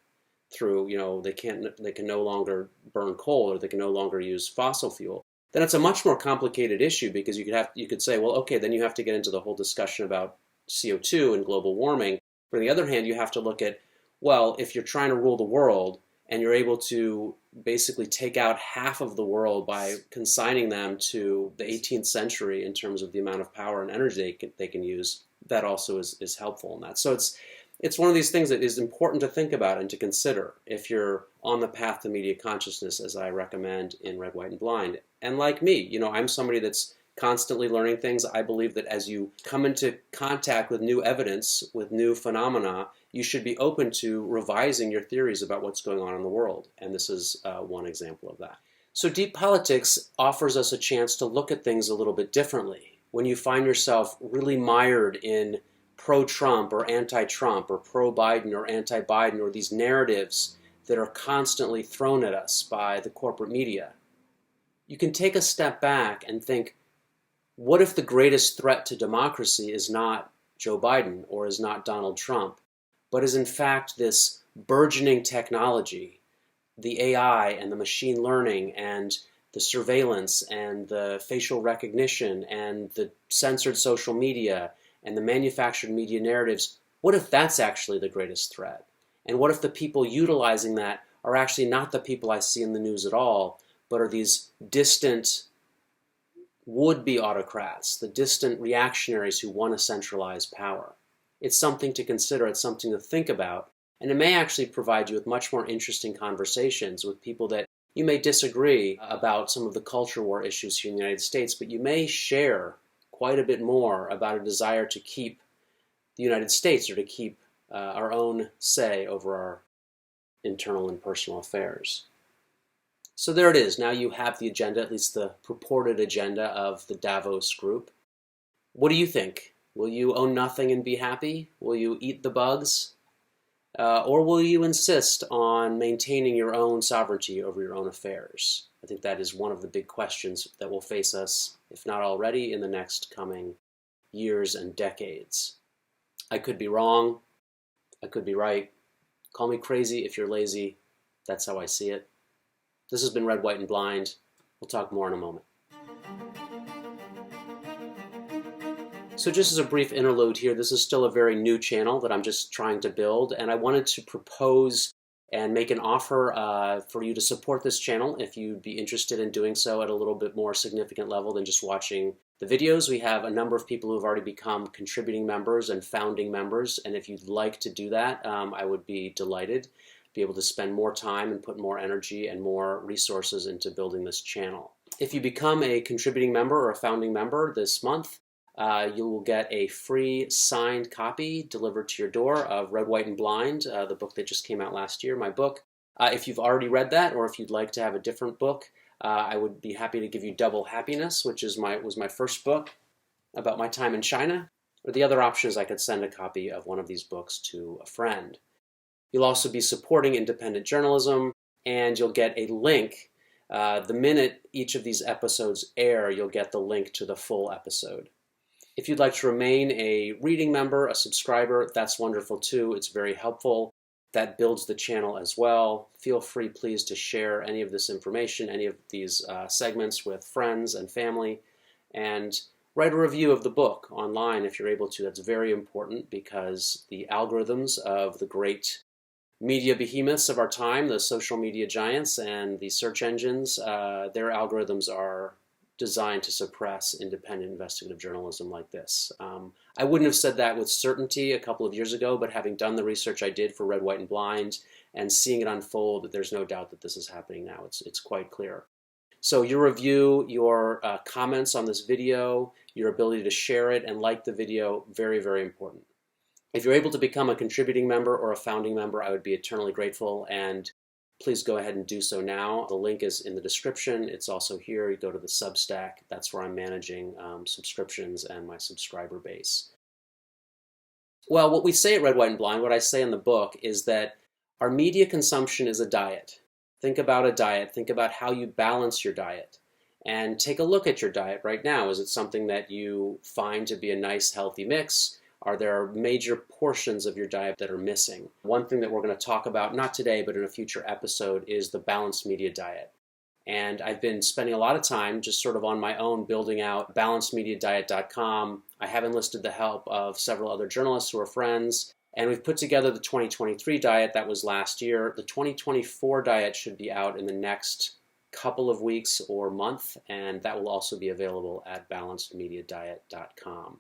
through, they can no longer burn coal, or they can no longer use fossil fuel, then it's a much more complicated issue, because you could say, well, okay, then you have to get into the whole discussion about CO2 and global warming. But on the other hand, you have to look at, well, if you're trying to rule the world and you're able to basically take out half of the world by consigning them to the 18th century in terms of the amount of power and energy they can use, that also is helpful in that. So it's one of these things that is important to think about and to consider if you're on the path to media consciousness, as I recommend in Red, White, and Blind. And like me, I'm somebody that's constantly learning things. I believe that as you come into contact with new evidence, with new phenomena, you should be open to revising your theories about what's going on in the world. And this is one example of that. So Deep Politics offers us a chance to look at things a little bit differently. When you find yourself really mired in pro-Trump or anti-Trump, or pro-Biden or anti-Biden, or these narratives that are constantly thrown at us by the corporate media, you can take a step back and think, what if the greatest threat to democracy is not Joe Biden or is not Donald Trump, but is in fact this burgeoning technology, the AI and the machine learning and the surveillance and the facial recognition and the censored social media and the manufactured media narratives? What if that's actually the greatest threat? And what if the people utilizing that are actually not the people I see in the news at all, but are these distant would-be autocrats, the distant reactionaries who want to centralize power? It's something to consider, it's something to think about, and it may actually provide you with much more interesting conversations with people that you may disagree about some of the culture war issues here in the United States, but you may share quite a bit more about a desire to keep the United States, or to keep our own say over our internal and personal affairs. So there it is. Now you have the agenda, at least the purported agenda of the Davos group. What do you think? Will you own nothing and be happy? Will you eat the bugs? Or will you insist on maintaining your own sovereignty over your own affairs? I think that is one of the big questions that will face us, if not already, in the next coming years and decades. I could be wrong. I could be right. Call me crazy if you're lazy. That's how I see it. This has been Red, White, and Blind. We'll talk more in a moment. So just as a brief interlude here, this is still a very new channel that I'm just trying to build, and I wanted to propose and make an offer for you to support this channel if you'd be interested in doing so at a little bit more significant level than just watching the videos. We have a number of people who have already become contributing members and founding members, and if you'd like to do that, I would be delighted. Be able to spend more time and put more energy and more resources into building this channel. If you become a contributing member or a founding member this month, you will get a free signed copy delivered to your door of Red, White, and Blind, the book that just came out last year, my book. If you've already read that, or if you'd like to have a different book, I would be happy to give you Double Happiness, which was my first book about my time in China. Or the other option is I could send a copy of one of these books to a friend. You'll also be supporting independent journalism, and you'll get a link. The minute each of these episodes air, you'll get the link to the full episode. If you'd like to remain a reading member, a subscriber, that's wonderful too. It's very helpful. That builds the channel as well. Feel free, please, to share any of this information, any of these segments with friends and family, and write a review of the book online if you're able to. That's very important, because the algorithms of the great media behemoths of our time, the social media giants and the search engines, their algorithms are designed to suppress independent investigative journalism like this. I wouldn't have said that with certainty a couple of years ago, but having done the research I did for Red, White, and Blind and seeing it unfold, there's no doubt that this is happening now. It's quite clear. So your review, your comments on this video, your ability to share it and like the video, very, very important. If you're able to become a contributing member or a founding member, I would be eternally grateful, and please go ahead and do so now. The link is in the description. It's also here. You go to the Substack. That's where I'm managing subscriptions and my subscriber base. Well, what we say at Red, White, and Blind, what I say in the book, is that our media consumption is a diet. Think about a diet. Think about how you balance your diet. And take a look at your diet right now. Is it something that you find to be a nice, healthy mix? Are there major portions of your diet that are missing? One thing that we're going to talk about, not today, but in a future episode, is the balanced media diet. And I've been spending a lot of time just sort of on my own building out balancedmediadiet.com. I have enlisted the help of several other journalists who are friends, and we've put together the 2023 diet that was last year. The 2024 diet should be out in the next couple of weeks or month, and that will also be available at balancedmediadiet.com.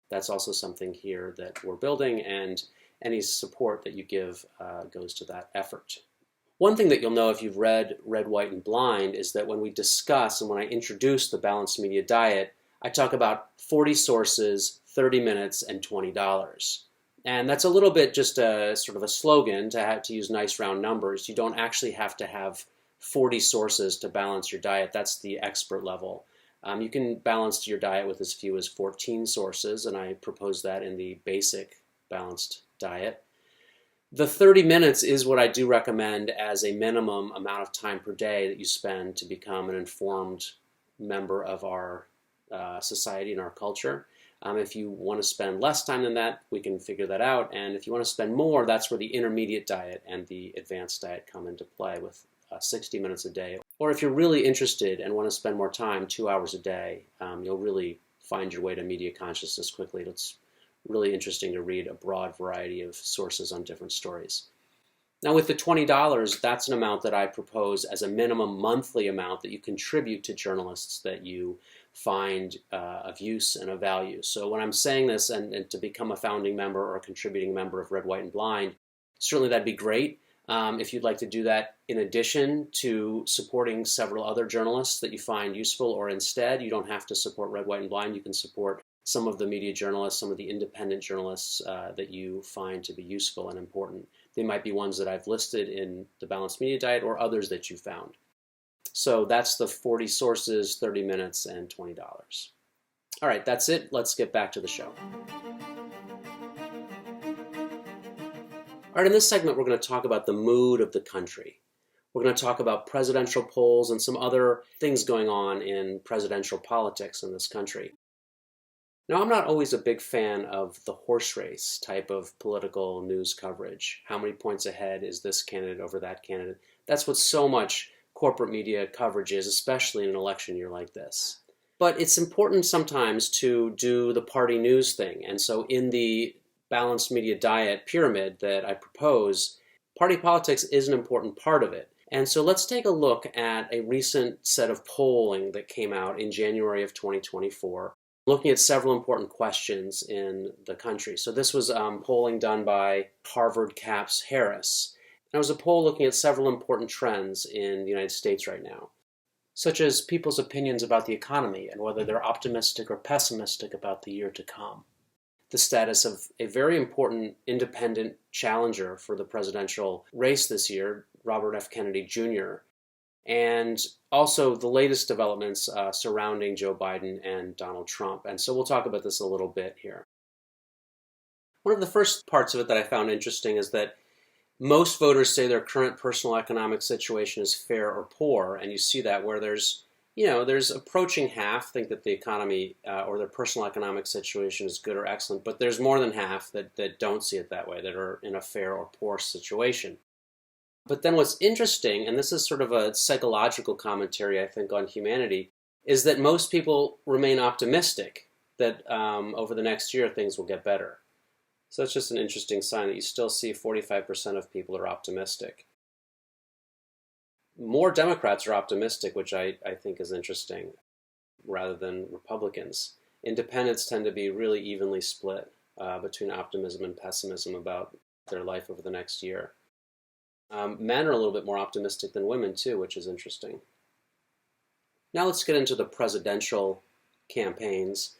That's also something here that we're building, and any support that you give goes to that effort. One thing that you'll know if you've read Red, White, and Blind is that when we discuss and when I introduce the balanced media diet, I talk about 40 sources, 30 minutes, and $20. And that's a little bit just a sort of a slogan to have to use nice round numbers. You don't actually have to have 40 sources to balance your diet. That's the expert level. You can balance your diet with as few as 14 sources, and I propose that in the basic balanced diet. The 30 minutes is what I do recommend as a minimum amount of time per day that you spend to become an informed member of our society and our culture. If you want to spend less time than that, we can figure that out. And if you want to spend more, that's where the intermediate diet and the advanced diet come into play with 60 minutes a day. Or if you're really interested and want to spend more time, 2 hours a day, you'll really find your way to media consciousness quickly. It's really interesting to read a broad variety of sources on different stories. Now with the $20, that's an amount that I propose as a minimum monthly amount that you contribute to journalists that you find of use and of value. So when I'm saying this, and to become a founding member or a contributing member of Red, White, and Blind, certainly that'd be great. If you'd like to do that in addition to supporting several other journalists that you find useful, or instead, you don't have to support Red, White, and Blind. You can support some of the media journalists, some of the independent journalists that you find to be useful and important. They might be ones that I've listed in the Balanced Media Diet or others that you found. So that's the 40 sources, 30 minutes, and $20. All right, that's it. Let's get back to the show. All right, in this segment, we're going to talk about the mood of the country. We're going to talk about presidential polls and some other things going on in presidential politics in this country. Now, I'm not always a big fan of the horse race type of political news coverage. How many points ahead is this candidate over that candidate? That's what so much corporate media coverage is, especially in an election year like this. But it's important sometimes to do the party news thing. And so in the balanced media diet pyramid that I propose, party politics is an important part of it. And so let's take a look at a recent set of polling that came out in January of 2024, looking at several important questions in the country. So this was polling done by Harvard Capps Harris. And it was a poll looking at several important trends in the United States right now, such as people's opinions about the economy and whether they're optimistic or pessimistic about the year to come. The status of a very important independent challenger for the presidential race this year, Robert F. Kennedy Jr., and also the latest developments surrounding Joe Biden and Donald Trump. And so we'll talk about this a little bit here. One of the first parts of it that I found interesting is that most voters say their current personal economic situation is fair or poor, and you see that where there's approaching half think that the economy or their personal economic situation is good or excellent, but there's more than half that don't see it that way, that are in a fair or poor situation. But then what's interesting, and this is sort of a psychological commentary, I think, on humanity, is that most people remain optimistic that over the next year things will get better. So that's just an interesting sign that you still see 45% of people are optimistic. More Democrats are optimistic, which I think is interesting, rather than Republicans. Independents tend to be really evenly split between optimism and pessimism about their life over the next year. Men are a little bit more optimistic than women, too, which is interesting. Now let's get into the presidential campaigns.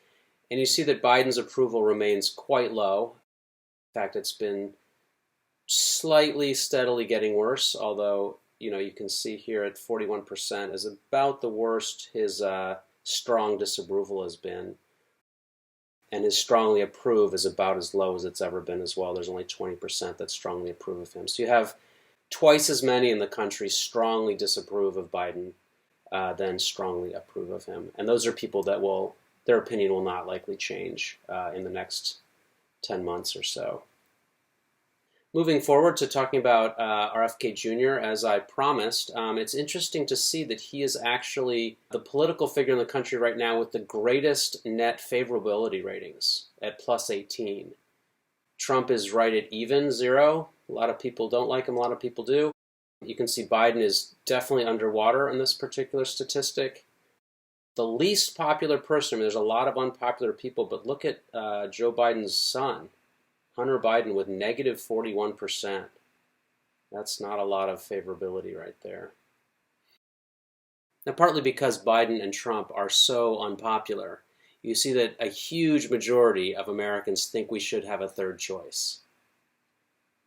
And you see that Biden's approval remains quite low. In fact, it's been slightly, steadily getting worse, although you can see here at 41% is about the worst his strong disapproval has been. And his strongly approve is about as low as it's ever been as well. There's only 20% that strongly approve of him. So you have twice as many in the country strongly disapprove of Biden than strongly approve of him. And those are people that their opinion will not likely change in the next 10 months or so. Moving forward to talking about RFK Jr., as I promised, it's interesting to see that he is actually the political figure in the country right now with the greatest net favorability ratings at plus 18. Trump is right at even 0. A lot of people don't like him, a lot of people do. You can see Biden is definitely underwater in this particular statistic. The least popular person, I mean, there's a lot of unpopular people, but look at Joe Biden's son, Hunter Biden, with negative 41%. That's not a lot of favorability right there. Now, partly because Biden and Trump are so unpopular, you see that a huge majority of Americans think we should have a third choice.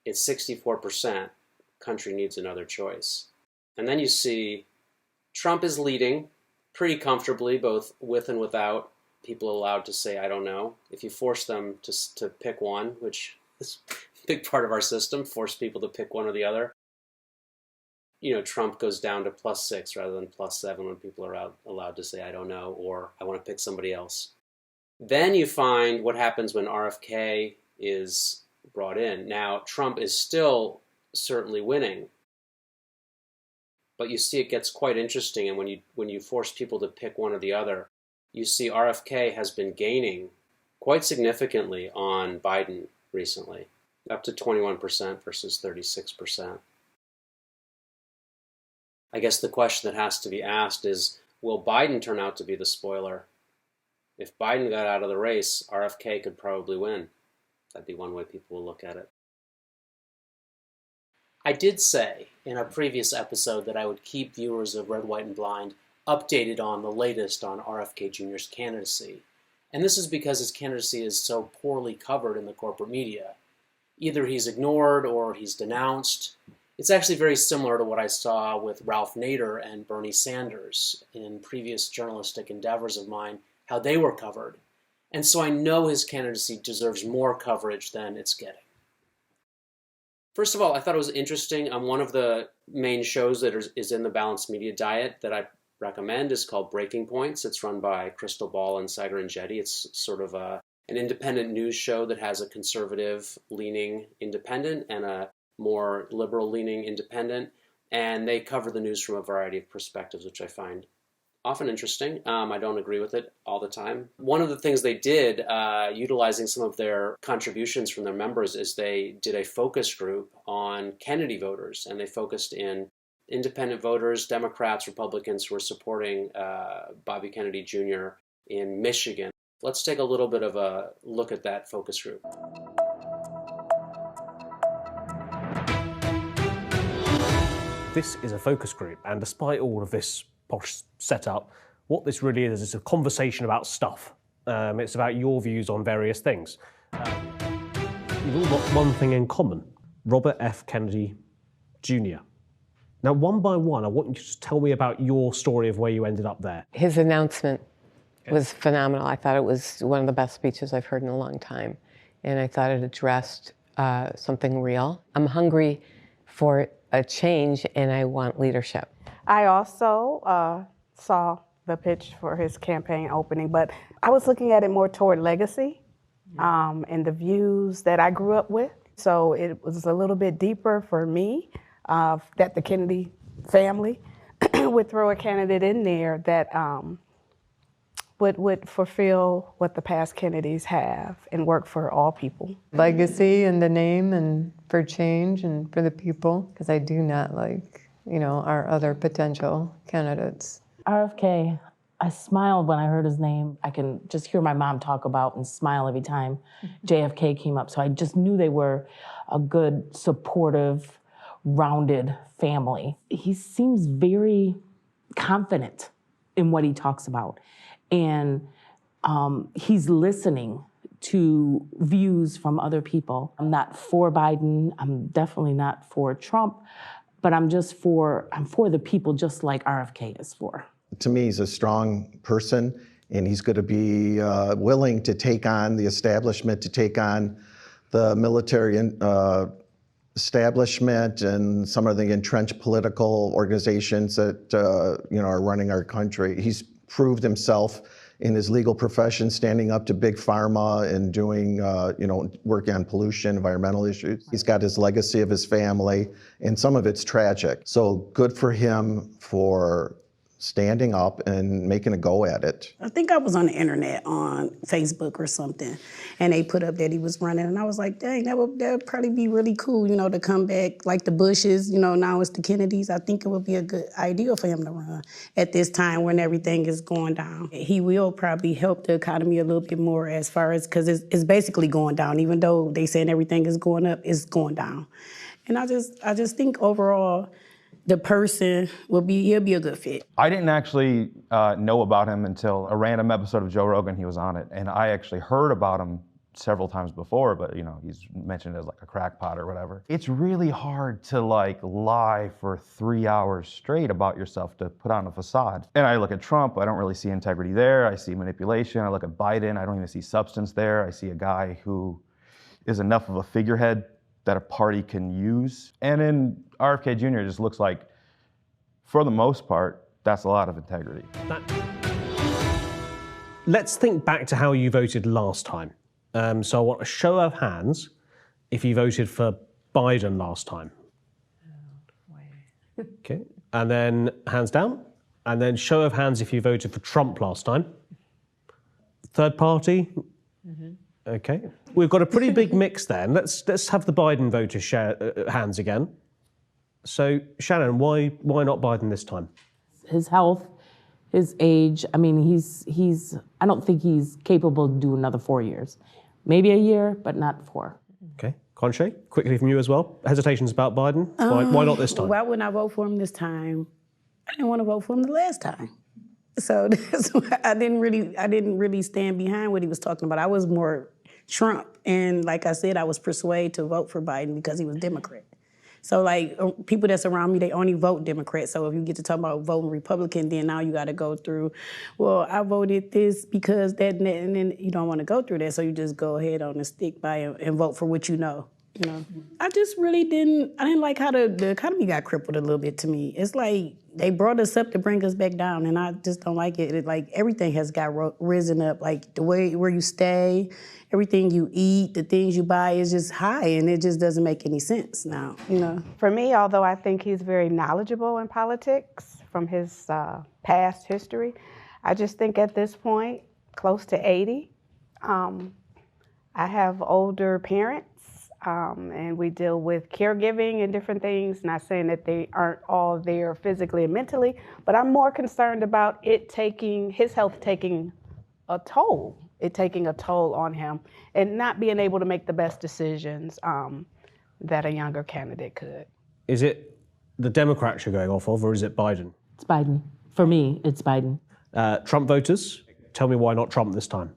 It's 64%. Country needs another choice. And then you see Trump is leading pretty comfortably, both with and without people allowed to say, I don't know. If you force them to pick one, which is a big part of our system, force people to pick one or the other, Trump goes down to plus 6 rather than plus 7 when people are allowed to say, I don't know, or I want to pick somebody else. Then you find what happens when RFK is brought in. Now, Trump is still certainly winning, but you see it gets quite interesting, and when you force people to pick one or the other, you see RFK has been gaining quite significantly on Biden recently, up to 21% versus 36%. I guess the question that has to be asked is, will Biden turn out to be the spoiler? If Biden got out of the race, RFK could probably win. That'd be one way people will look at it. I did say in a previous episode that I would keep viewers of Red, White, and Blind updated on the latest on RFK Jr.'s candidacy. And this is because his candidacy is so poorly covered in the corporate media. Either he's ignored or he's denounced. It's actually very similar to what I saw with Ralph Nader and Bernie Sanders in previous journalistic endeavors of mine, how they were covered. And so I know his candidacy deserves more coverage than it's getting. First of all, I thought it was interesting. One of the main shows that is in the balanced media diet that I recommend is called Breaking Points. It's run by Crystal Ball and Saagar Enjeti. It's sort of an independent news show that has a conservative-leaning independent and a more liberal-leaning independent. And they cover the news from a variety of perspectives, which I find often interesting. I don't agree with it all the time. One of the things they did, utilizing some of their contributions from their members, is they did a focus group on Kennedy voters, and they focused in independent voters, Democrats, Republicans who were supporting Bobby Kennedy Jr. in Michigan. Let's take a little bit of a look at that focus group. This is a focus group, and despite all of this posh setup, what this really is a conversation about stuff. It's about your views on various things. You've all got one thing in common: Robert F. Kennedy Jr. Now, one by one, I want you to just tell me about your story of where you ended up there. His announcement was phenomenal. I thought it was one of the best speeches I've heard in a long time. And I thought it addressed something real. I'm hungry for a change, and I want leadership. I also saw the pitch for his campaign opening, but I was looking at it more toward legacy and the views that I grew up with. So it was a little bit deeper for me that the Kennedy family would throw a candidate in there that would fulfill what the past Kennedys have and work for all people. Legacy in the name, and for change and for the people, because I do not like, our other potential candidates. RFK, I smiled when I heard his name. I can just hear my mom talk about and smile every time JFK came up. So I just knew they were a good, supportive, rounded family. He seems very confident in what he talks about. And he's listening to views from other people. I'm not for Biden. I'm definitely not for Trump. But I'm for the people, just like RFK is for. To me, he's a strong person, and he's going to be willing to take on the establishment, to take on the military establishment and some of the entrenched political organizations that are running our country. He's proved himself in his legal profession, standing up to big pharma and doing, working on pollution, environmental issues. He's got his legacy of his family, and some of it's tragic. So good for him for standing up and making a go at it. I think I was on the internet on Facebook or something, and they put up that he was running, and I was like, dang, that would probably be really cool, to come back like the Bushes, now it's the Kennedys. I think it would be a good idea for him to run at this time when everything is going down. He will probably help the economy a little bit more as far as, because it's basically going down, even though they saying everything is going up, it's going down. And I just think overall, the person he'll be a good fit. I didn't actually know about him until a random episode of Joe Rogan, he was on it. And I actually heard about him several times before, but he's mentioned as like a crackpot or whatever. It's really hard to lie for 3 hours straight about yourself to put on a facade. And I look at Trump, I don't really see integrity there. I see manipulation. I look at Biden, I don't even see substance there. I see a guy who is enough of a figurehead that a party can use. And in RFK Jr., it just looks like, for the most part, that's a lot of integrity. Let's think back to how you voted last time. So I want a show of hands if you voted for Biden last time. Okay, and then hands down. And then show of hands if you voted for Trump last time. Third party? Mm-hmm. Okay. We've got a pretty big mix then. Let's have the Biden voters share hands again. So, Shannon, why not Biden this time? His health, his age. I mean, he's. I don't think he's capable to do another 4 years. Maybe a year, but not 4. Okay. Conche, quickly from you as well. Hesitations about Biden? Why not this time? Why wouldn't I vote for him this time? I didn't want to vote for him the last time. So that's why I didn't really stand behind what he was talking about. I was more Trump. And like I said, I was persuaded to vote for Biden because he was Democrat. So people that's around me, they only vote Democrat. So if you get to talk about voting Republican, then now you got to go through, well, I voted this because that, and then you don't want to go through that. So you just go ahead on and stick by and vote for what you know. I just really didn't like how the economy got crippled a little bit to me. It's like they brought us up to bring us back down, and I just don't like it. Everything has got risen up, like the way where you stay, everything you eat, the things you buy is just high, and it just doesn't make any sense now, For me, although I think he's very knowledgeable in politics from his past history, I just think at this point, close to 80, I have older parents. And we deal with caregiving and different things, not saying that they aren't all there physically and mentally, but I'm more concerned about his health taking a toll, on him and not being able to make the best decisions that a younger candidate could. Is it the Democrats you're going off of, or is it Biden? It's Biden. For me, it's Biden. Trump voters, tell me why not Trump this time?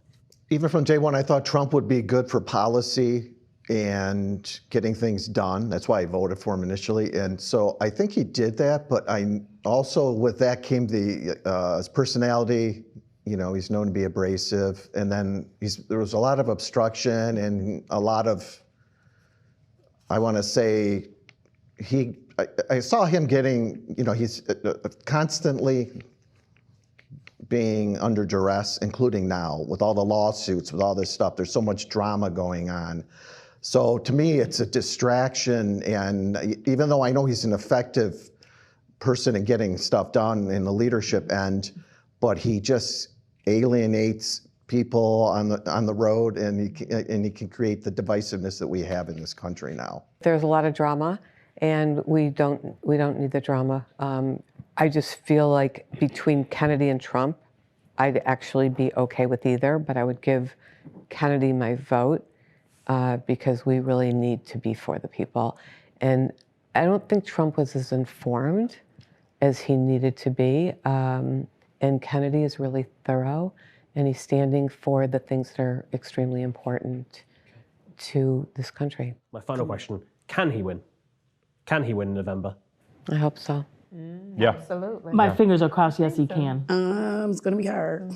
Even from day one, I thought Trump would be good for policy and getting things done. That's why I voted for him initially. And so I think he did that, but I also, with that came his personality. He's known to be abrasive. And then there was a lot of obstruction and a lot of, I want to say, I saw him getting, he's constantly being under duress, including now, with all the lawsuits, with all this stuff. There's so much drama going on. So to me, it's a distraction, and even though I know he's an effective person in getting stuff done in the leadership end, but he just alienates people on the road, and he can create the divisiveness that we have in this country now. There's a lot of drama, and we don't need the drama. I just feel like between Kennedy and Trump, I'd actually be okay with either, but I would give Kennedy my vote. Because we really need to be for the people. And I don't think Trump was as informed as he needed to be. And Kennedy is really thorough, and he's standing for the things that are extremely important to this country. My final question, can he win? Can he win in November? I hope so. Yeah. Absolutely. My fingers are crossed, yes, he can. It's going to be hard.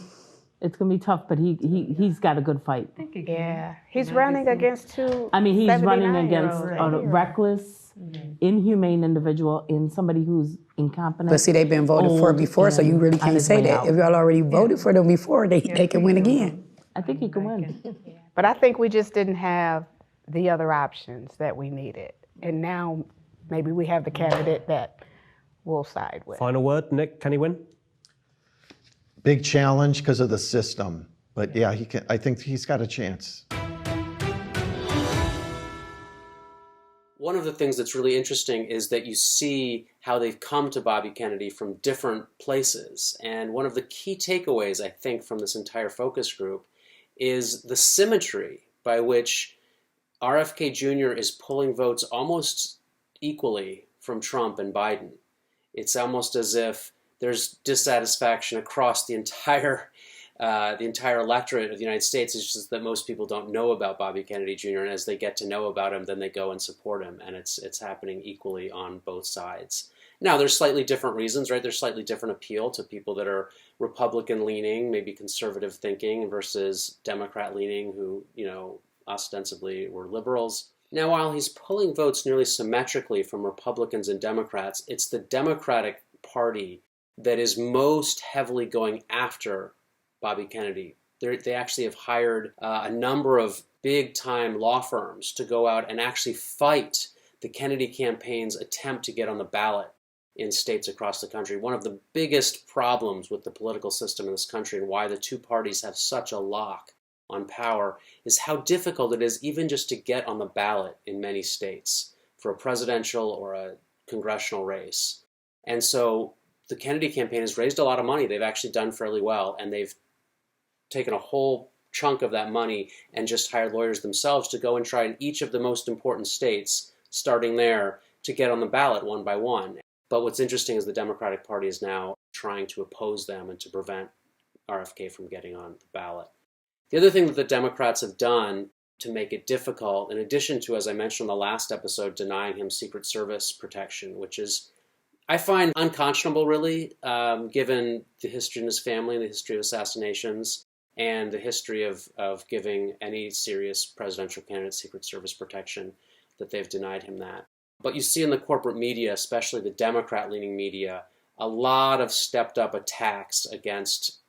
It's gonna be tough, but he's got a good fight. Yeah, he's running against two. I mean, he's running 79-year-olds. against a reckless, inhumane individual and somebody who's incompetent. But see, they've been voted for old, before, so you and really on can't his say way that. out. If y'all already voted for them before, they can win again. I think he can win. But I think we just didn't have the other options that we needed. And now maybe we have the candidate that we'll side with. Final word, Nick, can he win? Big challenge because of the system. But yeah, he can. I think he's got a chance. One of the things that's really interesting is that you see how they've come to Bobby Kennedy from different places. And one of the key takeaways, I think, from this entire focus group is the symmetry by which RFK Jr. is pulling votes almost equally from Trump and Biden. It's almost as if there's dissatisfaction across the entire electorate of the United States. It's just that most people don't know about Bobby Kennedy Jr. And as they get to know about him, then they go and support him. And it's happening equally on both sides. Now, there's slightly different reasons, right? There's slightly different appeal to people that are Republican-leaning, maybe conservative thinking, versus Democrat-leaning, who, ostensibly were liberals. Now, while he's pulling votes nearly symmetrically from Republicans and Democrats, it's the Democratic Party that is most heavily going after Bobby Kennedy. They actually have hired a number of big-time law firms to go out and actually fight the Kennedy campaign's attempt to get on the ballot in states across the country. One of the biggest problems with the political system in this country and why the two parties have such a lock on power is how difficult it is even just to get on the ballot in many states for a presidential or a congressional race. And so the Kennedy campaign has raised a lot of money. They've actually done fairly well, and they've taken a whole chunk of that money and just hired lawyers themselves to go and try in each of the most important states, starting there, to get on the ballot one by one. But what's interesting is the Democratic Party is now trying to oppose them and to prevent RFK from getting on the ballot. The other thing that the Democrats have done to make it difficult, in addition to, as I mentioned in the last episode, denying him Secret Service protection, which is, I find, unconscionable, really, given the history in his family and the history of assassinations and the history of giving any serious presidential candidate Secret Service protection, that they've denied him that. But you see in the corporate media, especially the Democrat-leaning media, a lot of stepped-up attacks against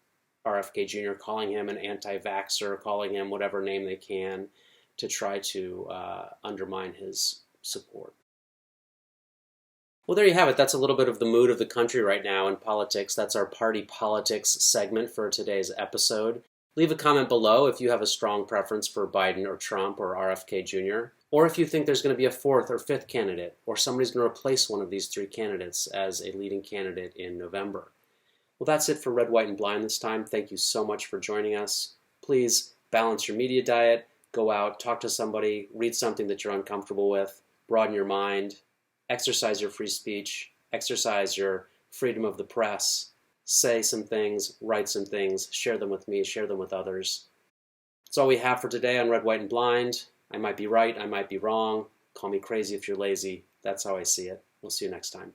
RFK Jr., calling him an anti-vaxxer, calling him whatever name they can to try to undermine his support. Well, there you have it. That's a little bit of the mood of the country right now in politics. That's our Party Politics segment for today's episode. Leave a comment below if you have a strong preference for Biden or Trump or RFK Jr., or if you think there's going to be a fourth or fifth candidate, or somebody's going to replace one of these three candidates as a leading candidate in November. Well, that's it for Red, White, and Blind this time. Thank you so much for joining us. Please balance your media diet, go out, talk to somebody, read something that you're uncomfortable with, broaden your mind, exercise your free speech, exercise your freedom of the press, say some things, write some things, share them with me, share them with others. That's all we have for today on Red, White, and Blind. I might be right, I might be wrong. Call me crazy if you're lazy. That's how I see it. We'll see you next time.